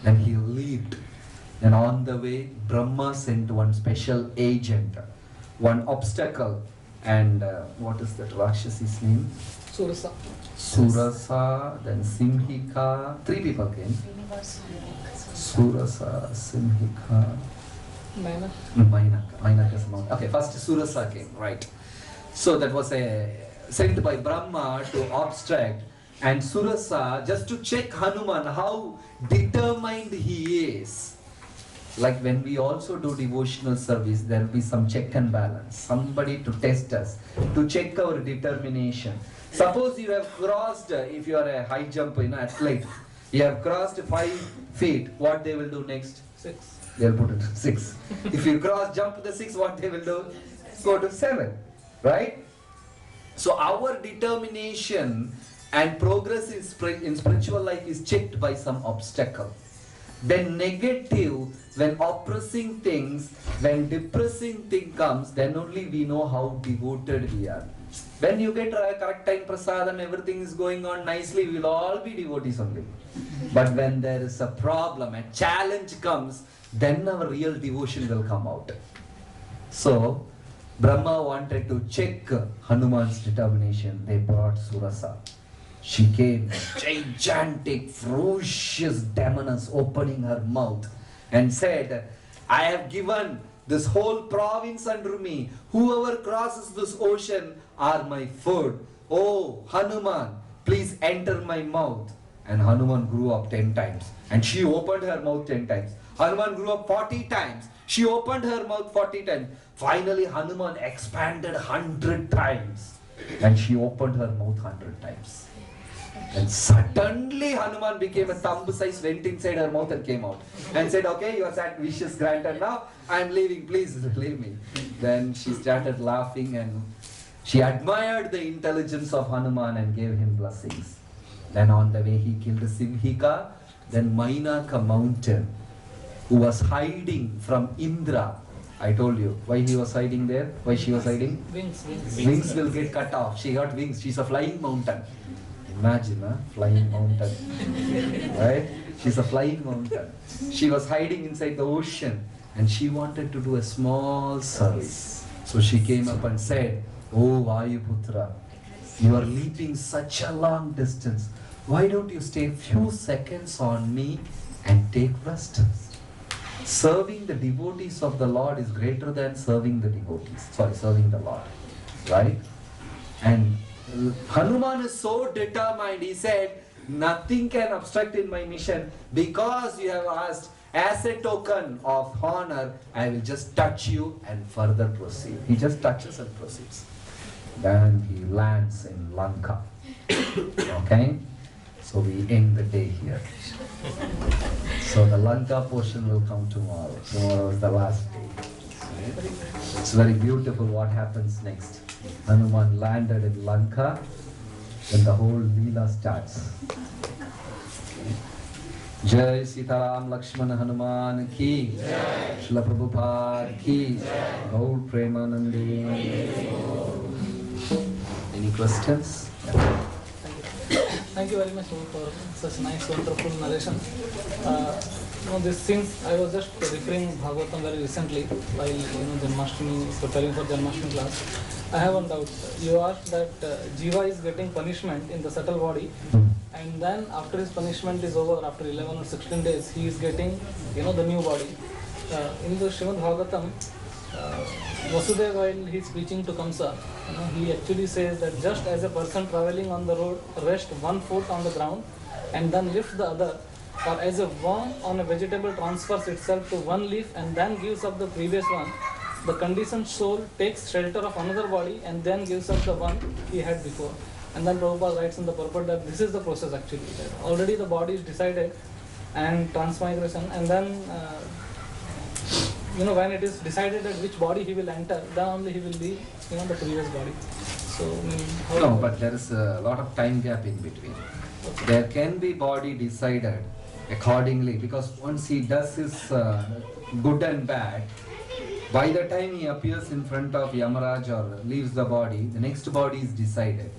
Then he leaped. Then on the way, Brahma sent one special agent, one obstacle. And what is that Rakshasi's name? Surasa, then Simhika. 3 people came. Surasa, Simhika, Mainaka's mount. Okay, first Surasa came, right. So that was sent by Brahma to obstruct. And Surasa, just to check Hanuman, how determined he is, like when we also do devotional service, there will be some check and balance. Somebody to test us, to check our determination. Suppose you have crossed, if you are a high jump, athlete, you have crossed 5 feet, what they will do next? 6. They'll put it 6. If you jump the 6, what they will do? Go to 7, right? So our determination and progress in spiritual life is checked by some obstacle. Then negative, when oppressing things, when depressing thing comes, then only we know how devoted we are. When you get a correct time prasadam, everything is going on nicely, we will all be devotees only. But when there is a problem, a challenge comes, then our real devotion will come out. So, Brahma wanted to check Hanuman's determination. They brought Surasa. She came, gigantic, ferocious demoness, opening her mouth and said, I have given this whole province under me. Whoever crosses this ocean are my food. Oh, Hanuman, please enter my mouth. And Hanuman grew up 10 times. And she opened her mouth 10 times. Hanuman grew up 40 times. She opened her mouth 40 times. Finally, Hanuman expanded 100 times. And she opened her mouth 100 times. And suddenly Hanuman became a thumb size, went inside her mouth and came out. And said, okay, your wishes granted now. I am leaving, please leave me. Then she started laughing and she admired the intelligence of Hanuman and gave him blessings. Then on the way he killed Simhika. Then Mainaka mountain, who was hiding from Indra. I told you why he was hiding there, why she was hiding. Wings will get cut off. She got wings. She's a flying mountain. Imagine, flying mountain. Right? She's a flying mountain. She was hiding inside the ocean and she wanted to do a small service. So she came up and said, Oh Vayuputra, you are leaping such a long distance. Why don't you stay a few seconds on me and take rest? Serving the devotees of the Lord is greater than serving the Lord. Right? And Hanuman is so determined, he said, nothing can obstruct in my mission because you have asked. As a token of honor, I will just touch you and further proceed. He just touches and proceeds. Then he lands in Lanka. Okay? So we end the day here. So the Lanka portion will come tomorrow. Tomorrow is the last day. It's very beautiful what happens next. Hanuman landed in Lanka, then the whole Leela starts. Jai Sitaram Lakshmana Hanuman ki, Srila Prabhupada ki, Gaur Premanande. Any questions? Thank you very much for such nice, wonderful narration. Since I was just referring Bhagavatam very recently while Janmashtami, preparing for Janmashtami class, I have one doubt. You asked that Jiva is getting punishment in the subtle body, and then after his punishment is over, after 11 or 16 days, he is getting, the new body. In the Srimad Bhagavatam, Vasudeva, while he is preaching to Kamsa, he actually says that just as a person traveling on the road rests one foot on the ground and then lifts the other, or as a worm on a vegetable transfers itself to one leaf and then gives up the previous one, the conditioned soul takes shelter of another body and then gives up the one he had before. And then Prabhupada writes in the purport that this is the process actually. That already the body is decided and transmigration, and then when it is decided that which body he will enter, then only he will be the previous body. So no, but there is a lot of time gap in between. Okay. There can be body decided accordingly, because once he does his good and bad, by the time he appears in front of Yamaraj or leaves the body, the next body is decided.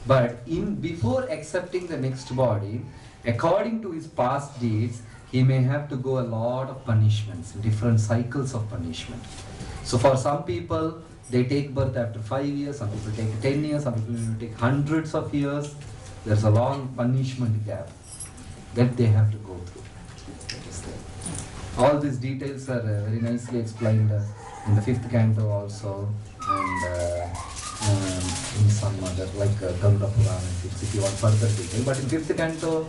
But before accepting the next body, according to his past deeds, he may have to go a lot of punishments, different cycles of punishment. So for some people, they take birth after 5 years, some people take 10 years, some people take hundreds of years. There's a long punishment gap that they have to go through. All these details are very nicely explained in the 5th canto also. And in some other, like Garuda Purana, if you want further detail. But in 5th canto,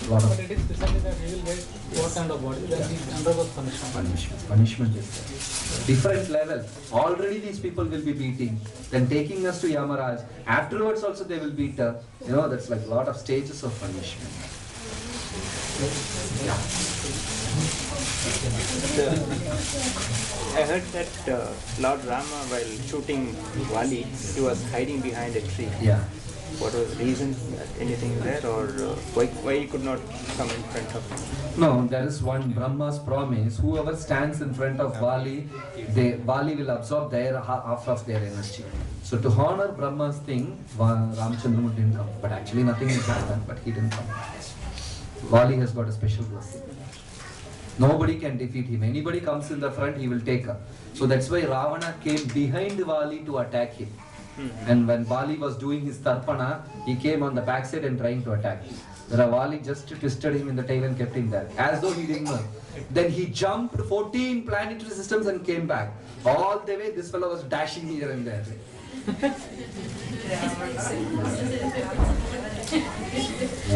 lot But of it is decided that he will get what kind of body, then he undergoes punishment. punishment is there. Different level. Already these people will be beating. Then taking us to Yamaraj. Afterwards also they will beat us. You know, that's like lot of stages of punishment. I heard that Lord Rama, while shooting Vali, he was hiding behind a tree. Yeah. What was the reason? Anything there, or why he could not come in front of him? No, there is one Brahma's promise. Whoever stands in front of Vali, Vali will absorb their half of their energy. So to honor Brahma's thing, Ramchandra didn't come. But actually nothing will happen, but he didn't come. Vali has got a special blessing. Nobody can defeat him. Anybody comes in the front, he will take her. So that's why Ravana came behind Vali to attack him. And when Vali was doing his tarpana, he came on the backside and trying to attack him. Vali just twisted him in the tail and kept him there, as though he didn't know. Then he jumped 14 planetary systems and came back. All the way, this fellow was dashing here and there.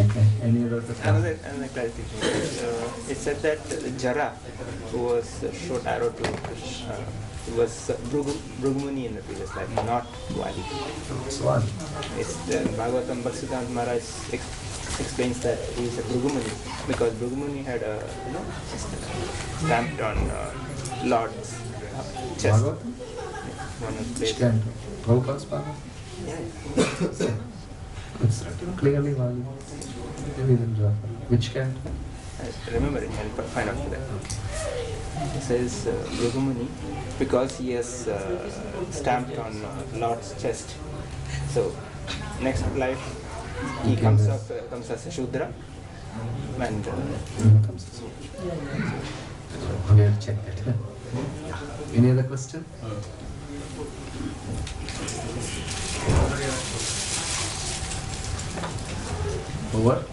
Okay. Any other question? Another clarification. It said that Jara, who was shot arrow to Krishna, was Brugumuni in the previous life, not Vali. Swan. It's Bhagavatam Bhaktisiddhanta Maharaj explains that he is a Brugumuni because Brugumuni had a stamped on Lord's chest. Bhagavatam? One of the Which places. canto? Prabhupada's Bhagavatam? It's written clearly Vali. Maybe then Rafa. Which canto? I remember it, I'll find out for that. It says Brugumuni because he has stamped on Lord's chest. So, next life he comes as a Shudra and Comes this way. We'll check that. Any other question? Over?